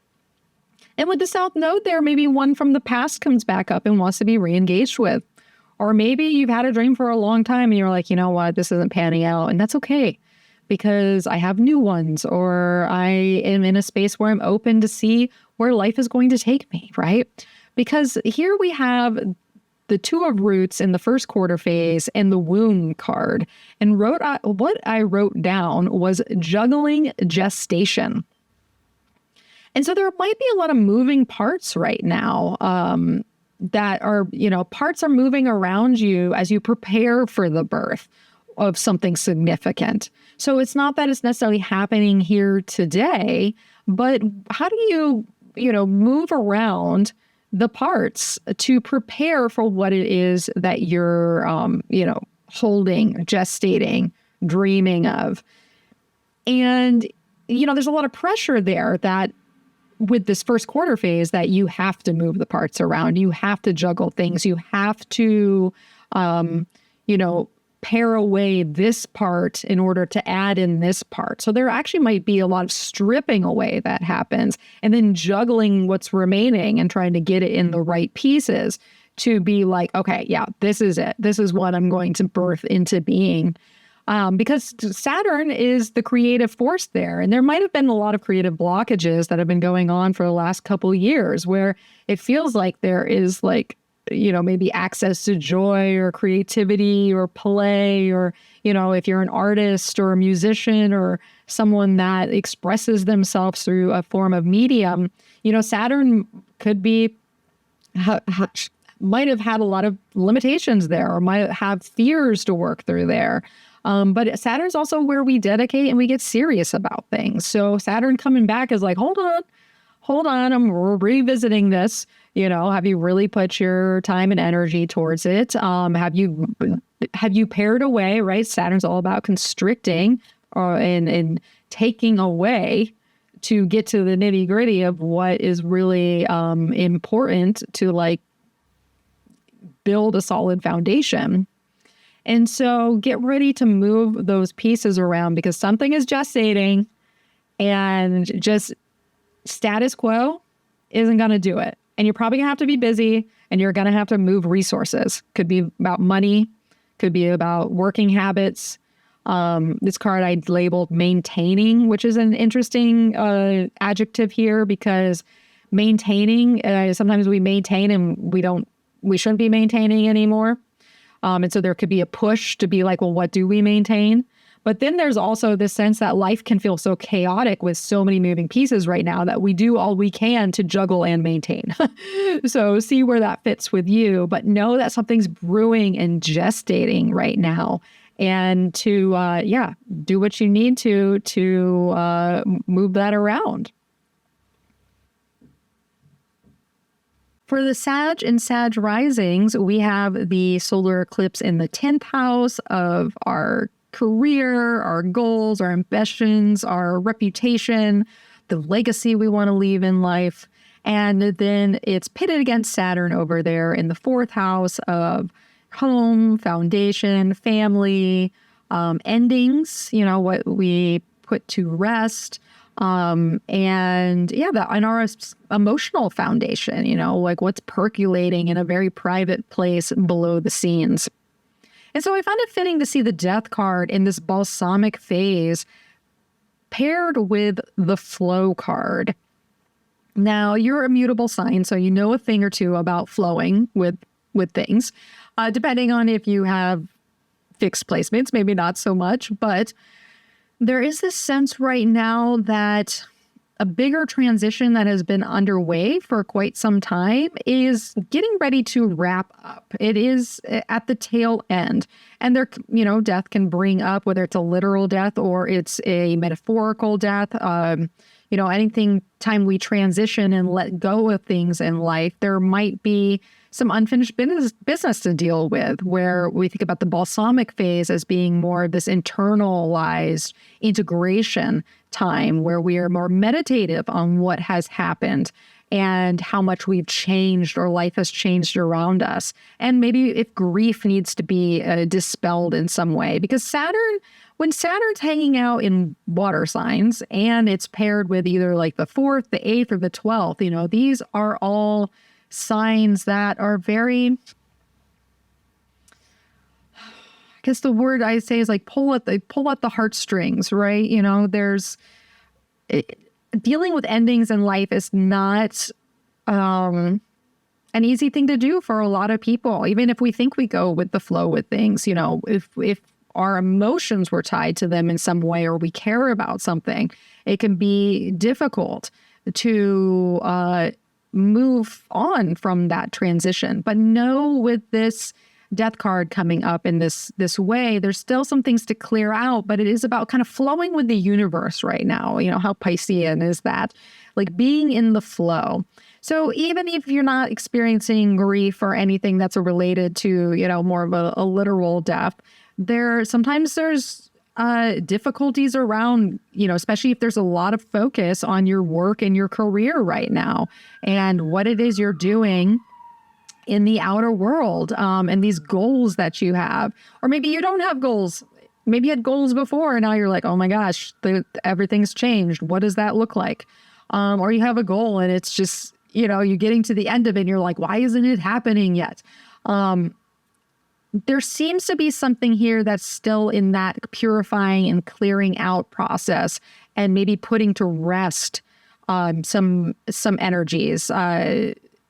Speaker 2: And with the South Node there, maybe one from the past comes back up and wants to be re-engaged with. Or maybe you've had a dream for a long time and you're like, you know what, this isn't panning out. And that's okay, because I have new ones, or I am in a space where I'm open to see where life is going to take me, right? Because here we have the Two of Roots in the first quarter phase and the Womb card. And what I wrote down was juggling gestation. And so there might be a lot of moving parts right now that are, parts are moving around you as you prepare for the birth of something significant. So it's not that it's necessarily happening here today, but how do you, move around the parts to prepare for what it is that you're, holding, gestating, dreaming of. And, there's a lot of pressure there that with this first quarter phase that you have to move the parts around. You have to juggle things. You have to, pare away this part in order to add in this part. So there actually might be a lot of stripping away that happens, and then juggling what's remaining and trying to get it in the right pieces to be like, okay, yeah, this is it. This is what I'm going to birth into being. Because Saturn is the creative force there. And there might have been a lot of creative blockages that have been going on for the last couple of years where it feels like there is maybe access to joy or creativity or play, or, if you're an artist or a musician or someone that expresses themselves through a form of medium, Saturn could be, might have had a lot of limitations there, or might have fears to work through there. But Saturn's also where we dedicate and we get serious about things. So Saturn coming back is like, hold on, I'm revisiting this. Have you really put your time and energy towards it? Have you pared away, right? Saturn's all about constricting and taking away to get to the nitty gritty of what is really important to build a solid foundation. And so get ready to move those pieces around, because something is gestating, and just status quo isn't going to do it. And you're probably going to have to be busy, and you're going to have to move resources. Could be about money, could be about working habits. This card I labeled maintaining, which is an interesting adjective here, because maintaining, sometimes we maintain and we shouldn't be maintaining anymore. And so there could be a push to be like, well, what do we maintain? But then there's also this sense that life can feel so chaotic with so many moving pieces right now that we do all we can to juggle and maintain. So see where that fits with you, but know that something's brewing and gestating right now. And to, do what you need to move that around. For the Sag and Sag risings, we have the solar eclipse in the 10th house of our career, our goals, our ambitions, our reputation, the legacy we want to leave in life. And then it's pitted against Saturn over there in the 4th house of home, foundation, family, endings, what we put to rest. And yeah, on our emotional foundation, like what's percolating in a very private place below the scenes. And so I found it fitting to see the Death card in this balsamic phase paired with the Flow card. Now, you're a mutable sign, so you know a thing or two about flowing with things, depending on if you have fixed placements, maybe not so much, but there is this sense right now that a bigger transition that has been underway for quite some time is getting ready to wrap up. It is at the tail end. And there, death can bring up, whether it's a literal death or it's a metaphorical death. Anything time we transition and let go of things in life, there might be some unfinished business to deal with, where we think about the balsamic phase as being more of this internalized integration time where we are more meditative on what has happened and how much we've changed or life has changed around us. And maybe if grief needs to be dispelled in some way, because when Saturn's hanging out in water signs and it's paired with either like the 4th, the 8th, or the 12th, these are all signs that are very, I guess the word I say is like pull at the heartstrings, right? Dealing with endings in life is not an easy thing to do for a lot of people. Even if we think we go with the flow with things, if our emotions were tied to them in some way or we care about something, it can be difficult to move on from that transition. But know with this Death card coming up in this way, there's still some things to clear out, but it is about kind of flowing with the universe right now. How Piscean is that? Like being in the flow. So even if you're not experiencing grief or anything that's related to, more of a literal death, sometimes there's difficulties around, especially if there's a lot of focus on your work and your career right now and what it is you're doing in the outer world, and these goals that you have. Or maybe you don't have goals. Maybe you had goals before and now you're like, oh my gosh, everything's changed. What does that look like? Or you have a goal and it's just, you're getting to the end of it and you're like, why isn't it happening yet? There seems to be something here that's still in that purifying and clearing out process and maybe putting to rest some energies.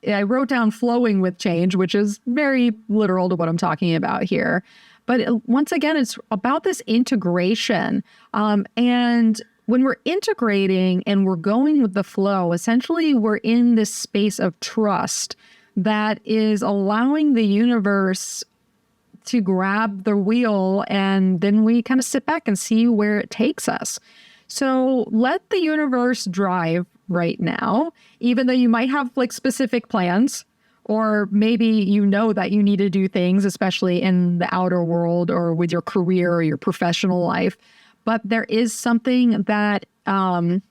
Speaker 2: I wrote down flowing with change, which is very literal to what I'm talking about here. But once again, it's about this integration. And when we're integrating and we're going with the flow, essentially we're in this space of trust that is allowing the universe to grab the wheel, and then we kind of sit back and see where it takes us. So let the universe drive right now, even though you might have like specific plans, or maybe that you need to do things, especially in the outer world or with your career or your professional life. But there is something that, the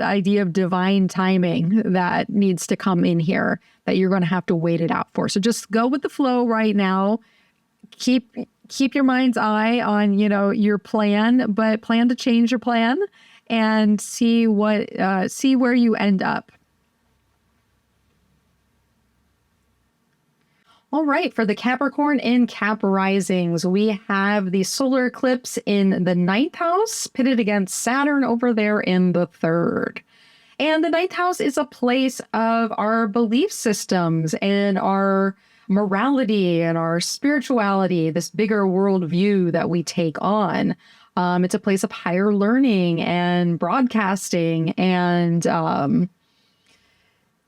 Speaker 2: idea of divine timing that needs to come in here, that you're going to have to wait it out for. So just go with the flow right now. Keep your mind's eye on, your plan, but plan to change your plan and see where you end up. All right, for the Capricorn and Cap risings, we have the solar eclipse in the 9th house pitted against Saturn over there in the 3rd. And the 9th house is a place of our belief systems and our morality and our spirituality, this bigger worldview that we take on. It's a place of higher learning and broadcasting and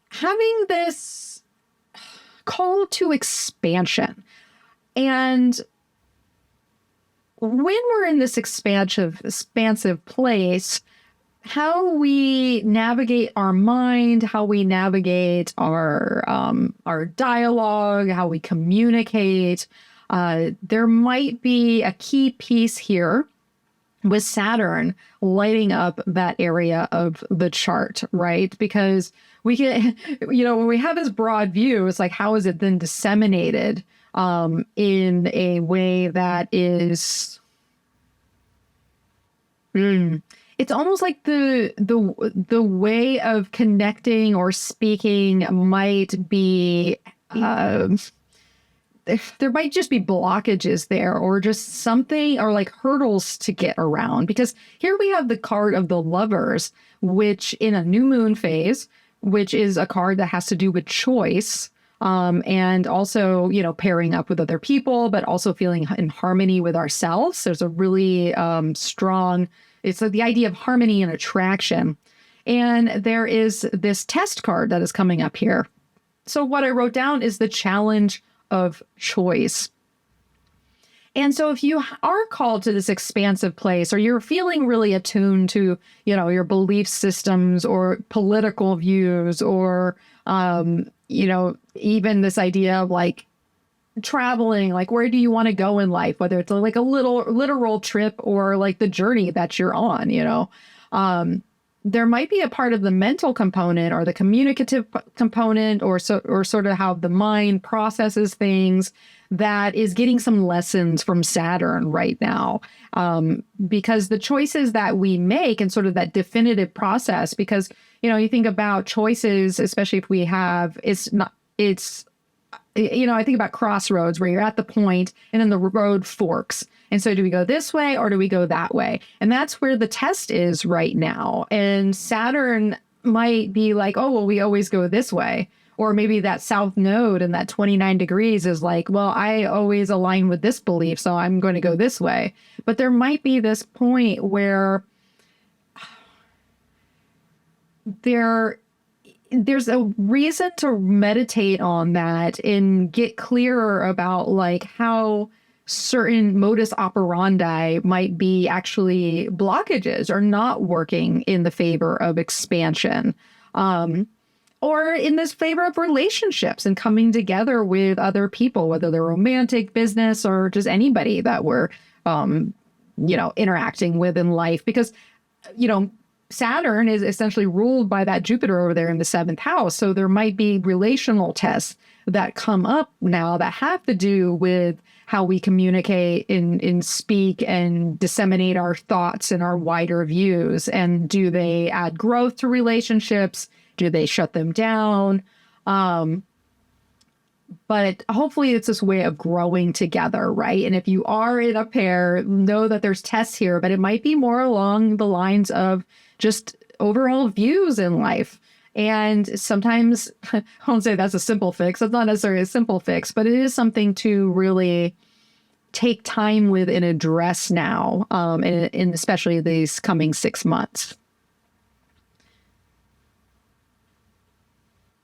Speaker 2: having this call to expansion. And when we're in this expansive place, how we navigate our mind, how we navigate our dialogue, how we communicate, there might be a key piece here with Saturn lighting up that area of the chart, right? Because we can, when we have this broad view, it's like, how is it then disseminated in a way that is, it's almost like the way of connecting or speaking might be, there might just be blockages there, or just something, or like hurdles to get around. Because here we have the card of the Lovers, which in a new moon phase, which is a card that has to do with choice, and also, you know, pairing up with other people, but also feeling in harmony with ourselves. There's a really strong, it's like the idea of harmony and attraction. And there is this test card that is coming up here. So what I wrote down is the challenge of choice. And so if you are called to this expansive place, or you're feeling really attuned to, you know, your belief systems or political views, or, you know, even this idea of like traveling, like where do you want to go in life, whether it's like a literal trip or like the journey that you're on, you know, there might be a part of the mental component or the communicative component, or sort of how the mind processes things, that is getting some lessons from Saturn right now. Because the choices that we make, and sort of that definitive process, because, you know, you think about choices, especially if we have, you know, I think about crossroads where you're at the point and then the road forks. And so do we go this way or do we go that way? And that's where the test is right now. And Saturn might be like, oh, well, we always go this way. Or maybe that south node and that 29 degrees is like, well, I always align with this belief, so I'm going to go this way. But there might be this point where there's a reason to meditate on that and get clearer about like how certain modus operandi might be actually blockages or not working in the favor of expansion, or in this favor of relationships and coming together with other people, whether they're romantic, business, or just anybody that we're, you know, interacting with in life. Because, you know, Saturn is essentially ruled by that Jupiter over there in the 7th house. So there might be relational tests that come up now that have to do with how we communicate and speak and disseminate our thoughts and our wider views. And do they add growth to relationships? Do they shut them down? But hopefully it's this way of growing together, right? And if you are in a pair, know that there's tests here, but it might be more along the lines of just overall views in life. And sometimes, I won't say that's a simple fix. It's not necessarily a simple fix, but it is something to really take time with and address now, in especially these coming 6 months.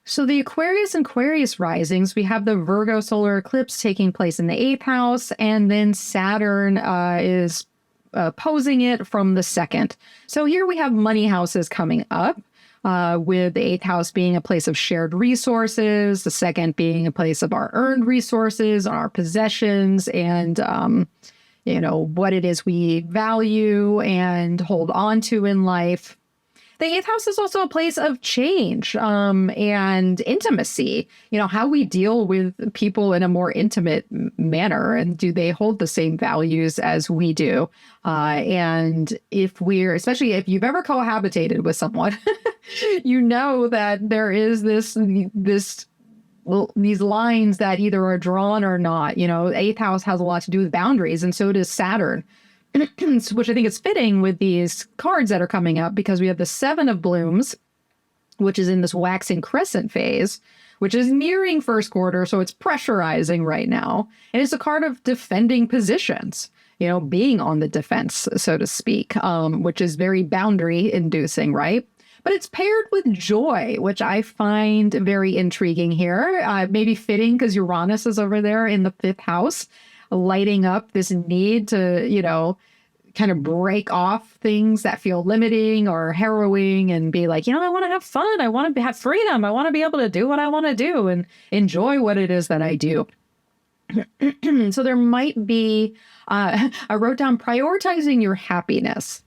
Speaker 2: So the Aquarius and Aquarius risings, we have the Virgo solar eclipse taking place in the 8th house, and then Saturn is opposing it from the 2nd. So here we have money houses coming up, with the 8th house being a place of shared resources, the 2nd being a place of our earned resources, our possessions, and you know, what it is we value and hold on to in life. The 8th house is also a place of change, and intimacy, you know, how we deal with people in a more intimate manner, and do they hold the same values as we do? And if we're, especially if you've ever cohabitated with someone, you know that there is these lines that either are drawn or not. You know, 8th house has a lot to do with boundaries, and so does Saturn. Which I think is fitting with these cards that are coming up, because we have the 7 of blooms, which is in this waxing crescent phase, which is nearing first quarter. So it's pressurizing right now. And it's a card of defending positions, you know, being on the defense, so to speak, which is very boundary inducing, right? But it's paired with joy, which I find very intriguing here. Maybe fitting because Uranus is over there in the 5th house, lighting up this need to, you know, kind of break off things that feel limiting or harrowing, and be like, you know, I want to have fun. I want to have freedom. I want to be able to do what I want to do and enjoy what it is that I do. So there might be, I wrote down prioritizing your happiness.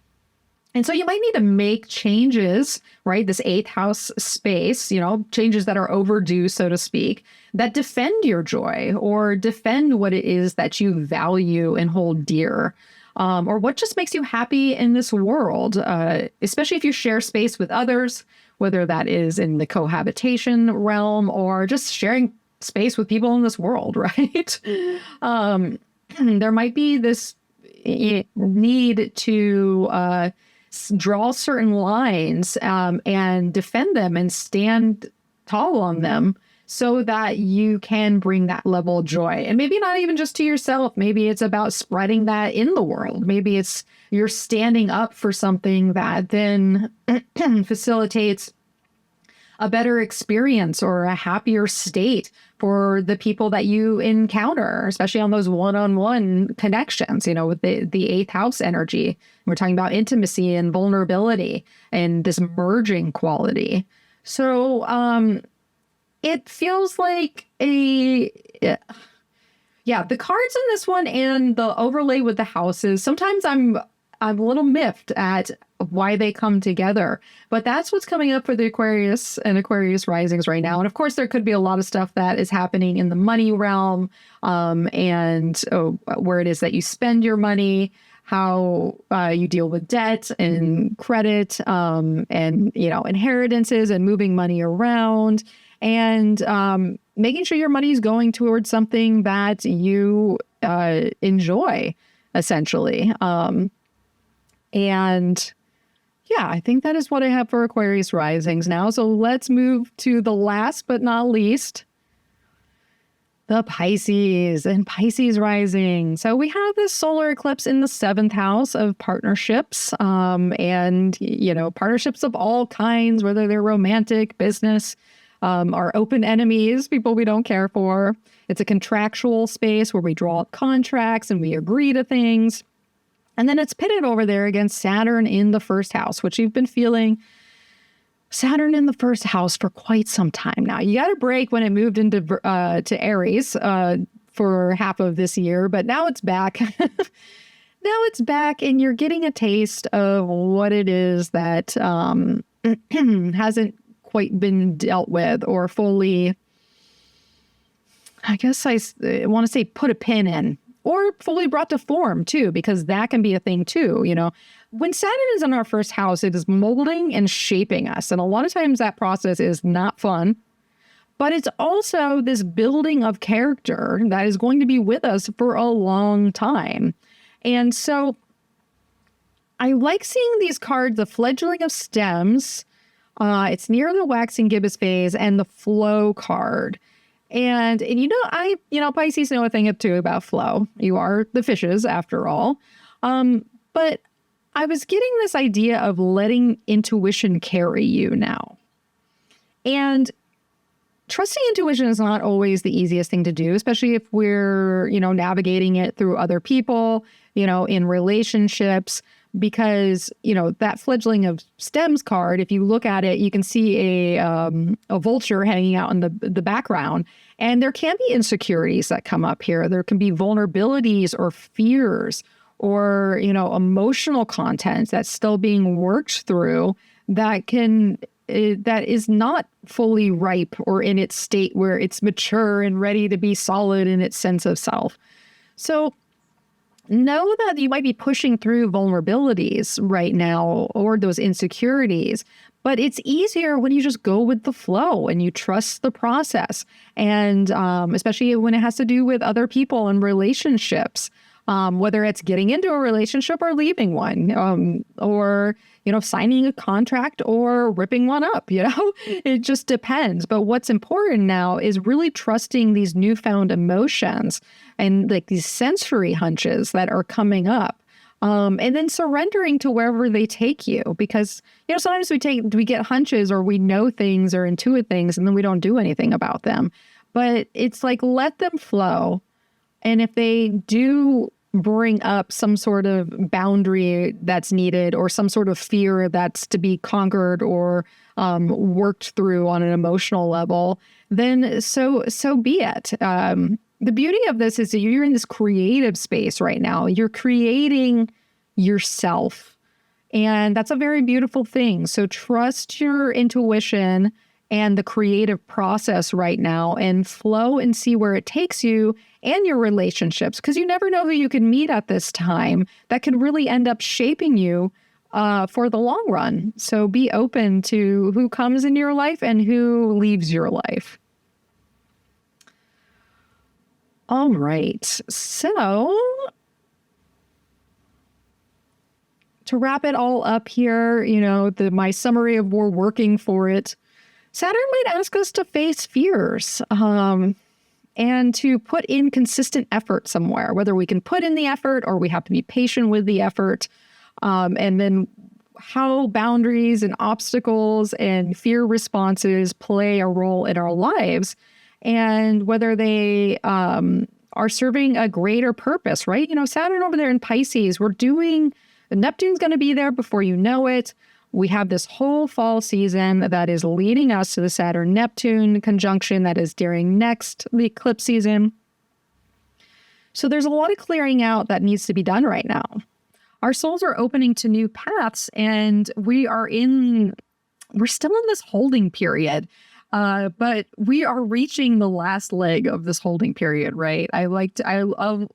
Speaker 2: And so you might need to make changes, right? This eighth house space, changes that are overdue, so to speak, that defend your joy or defend what it is that you value and hold dear, or what just makes you happy in this world, especially if you share space with others, whether that is in the cohabitation realm or just sharing space with people in this world, right? There might be this need to draw certain lines and defend them and stand tall on them so that you can bring that level of joy. And maybe not even just to yourself. Maybe it's about spreading that in the world. Maybe it's you're standing up for something that then facilitates a better experience or a happier state for the people that you encounter, especially on those one-on-one connections, with the eighth house energy. We're talking about intimacy and vulnerability and this merging quality. So it feels like the cards in this one and the overlay with the houses, sometimes I'm a little miffed at why they come together. But that's what's coming up for the Aquarius and Aquarius risings right now. And of course, there could be a lot of stuff that is happening in the money realm, and where it is that you spend your money, how you deal with debt and credit, and inheritances and moving money around, and making sure your money is going towards something that you enjoy, essentially. And yeah, I think that is what I have for Aquarius risings now. So let's move to the last but not least, the Pisces and Pisces rising. So we have this solar eclipse in the 7th house of partnerships, and, partnerships of all kinds, whether they're romantic, business, are open enemies, people we don't care for. It's a contractual space where we draw up contracts and we agree to things. And then it's pitted over there against Saturn in the 1st house, which you've been feeling Saturn in the 1st house for quite some time now. You got a break when it moved into to Aries for half of this year, but now it's back. Now it's back, and you're getting a taste of what it is that hasn't quite been dealt with or fully, I guess I want to say, put a pin in. Or fully brought to form, too, because that can be a thing, too. When Saturn is in our 1st house, it is molding and shaping us. And a lot of times that process is not fun. But it's also this building of character that is going to be with us for a long time. And so I like seeing these cards, the fledgling of stems. It's near the waxing gibbous phase, and the flow card. And Pisces know a thing or two about flow. You are the fishes, after all. But I was getting this idea of letting intuition carry you now. And trusting intuition is not always the easiest thing to do, especially if we're, navigating it through other people, in relationships. Because, that fledgling of stems card, if you look at it, you can see a vulture hanging out in the background. And there can be insecurities that come up here. There can be vulnerabilities or fears or, emotional content that's still being worked through that is not fully ripe or in its state where it's mature and ready to be solid in its sense of self. So know that you might be pushing through vulnerabilities right now or those insecurities, but it's easier when you just go with the flow and you trust the process. And especially when it has to do with other people and relationships, whether it's getting into a relationship or leaving one, or, signing a contract or ripping one up, it just depends. But what's important now is really trusting these newfound emotions and like these sensory hunches that are coming up. And then surrendering to wherever they take you, because, sometimes we get hunches or we know things or intuit things and then we don't do anything about them. But it's like, let them flow. And if they do bring up some sort of boundary that's needed or some sort of fear that's to be conquered or worked through on an emotional level, then so be it. The beauty of this is that you're in this creative space right now. You're creating yourself And that's a very beautiful thing. So trust your intuition and the creative process right now and flow and see where it takes you and your relationships, because you never know who you can meet at this time that could really end up shaping you for the long run. So be open to who comes in your life and who leaves your life. All right. So to wrap it all up here, my summary of we're working for it. Saturn might ask us to face fears and to put in consistent effort somewhere, whether we can put in the effort or we have to be patient with the effort. And then how boundaries and obstacles and fear responses play a role in our lives and whether they are serving a greater purpose, right? Saturn over there in Pisces, Neptune's going to be there before you know it. We have this whole fall season that is leading us to the Saturn-Neptune conjunction that is during the eclipse season. So there's a lot of clearing out that needs to be done right now. Our souls are opening to new paths, and we're still in this holding period. But we are reaching the last leg of this holding period, right? I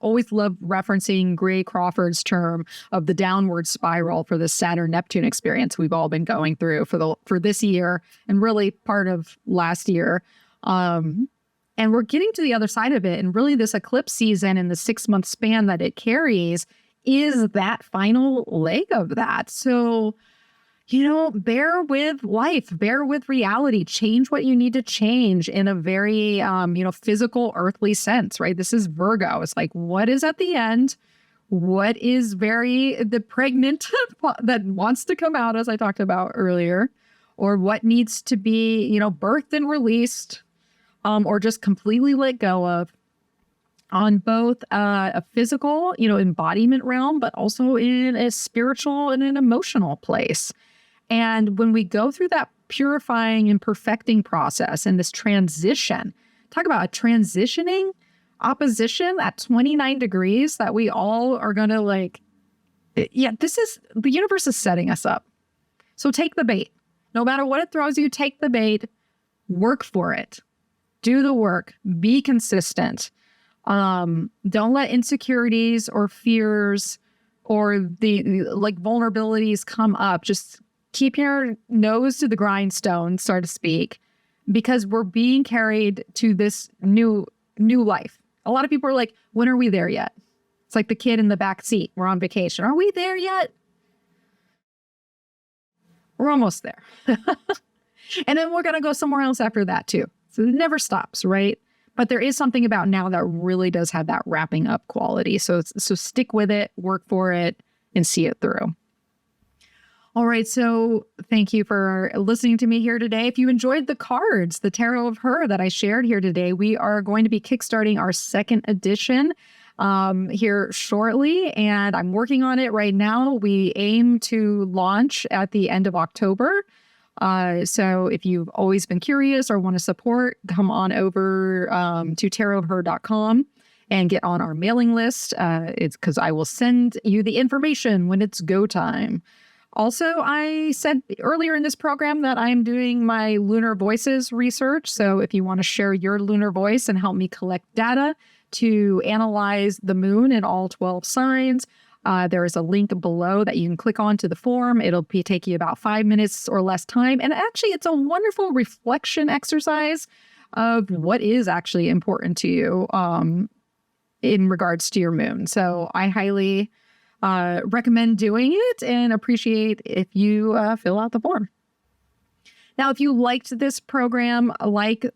Speaker 2: always love referencing Gray Crawford's term of the downward spiral for the Saturn-Neptune experience we've all been going through for this year and really part of last year. And we're getting to the other side of it. And really this eclipse season and the 6-month span that it carries is that final leg of that. So bear with life, bear with reality, change what you need to change in a very, physical, earthly sense, right? This is Virgo. It's like, what is at the end? What is the pregnant that wants to come out, as I talked about earlier, or what needs to be, birthed and released, or just completely let go of on both a physical, embodiment realm, but also in a spiritual and an emotional place. And when we go through that purifying and perfecting process and this transition, talk about a transitioning opposition at 29 degrees that we all are going to the universe is setting us up. So take the bait. No matter what it throws you, take the bait, work for it, do the work, be consistent. Don't let insecurities or fears or the vulnerabilities come up. Just keep your nose to the grindstone, so to speak, because we're being carried to this new life. A lot of people are like, when are we there yet? It's like the kid in the back seat. We're on vacation. Are we there yet? We're almost there. And then we're going to go somewhere else after that too. So it never stops, right? But there is something about now that really does have that wrapping up quality. So stick with it, work for it, and see it through. All right, so thank you for listening to me here today. If you enjoyed the cards, the Tarot of Her that I shared here today, we are going to be kickstarting our 2nd edition here shortly, and I'm working on it right now. We aim to launch at the end of October. So if you've always been curious or want to support, come on over to tarotofher.com and get on our mailing list. It's because I will send you the information when it's go time. Also, I said earlier in this program that I'm doing my Lunar Voices research. So if you want to share your lunar voice and help me collect data to analyze the moon in all 12 signs, there is a link below that you can click on to the form. It'll take you about 5 minutes or less time. And actually, it's a wonderful reflection exercise of what is actually important to you in regards to your moon. So I highly recommend doing it and appreciate if you fill out the form. Now, if you liked this program,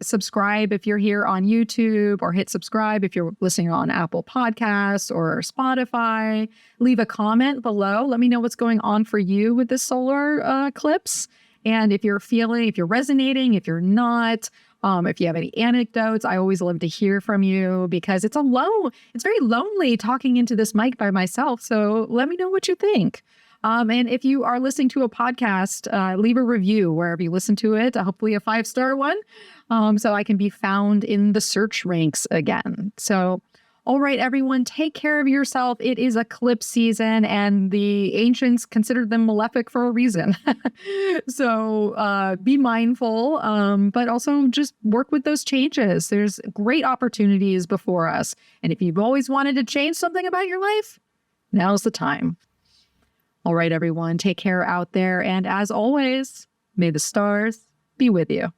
Speaker 2: subscribe if you're here on YouTube, or hit subscribe if you're listening on Apple Podcasts or Spotify. Leave a comment below. Let me know what's going on for you with this solar eclipse. And if you're resonating, if you're not, if you have any anecdotes, I always love to hear from you because it's very lonely talking into this mic by myself. So let me know what you think. And if you are listening to a podcast, leave a review wherever you listen to it, hopefully a 5-star one, so I can be found in the search ranks again. So All right, everyone, take care of yourself. It is eclipse season, and the ancients considered them malefic for a reason. So be mindful, but also just work with those changes. There's great opportunities before us. And if you've always wanted to change something about your life, now's the time. All right, everyone, take care out there. And as always, may the stars be with you.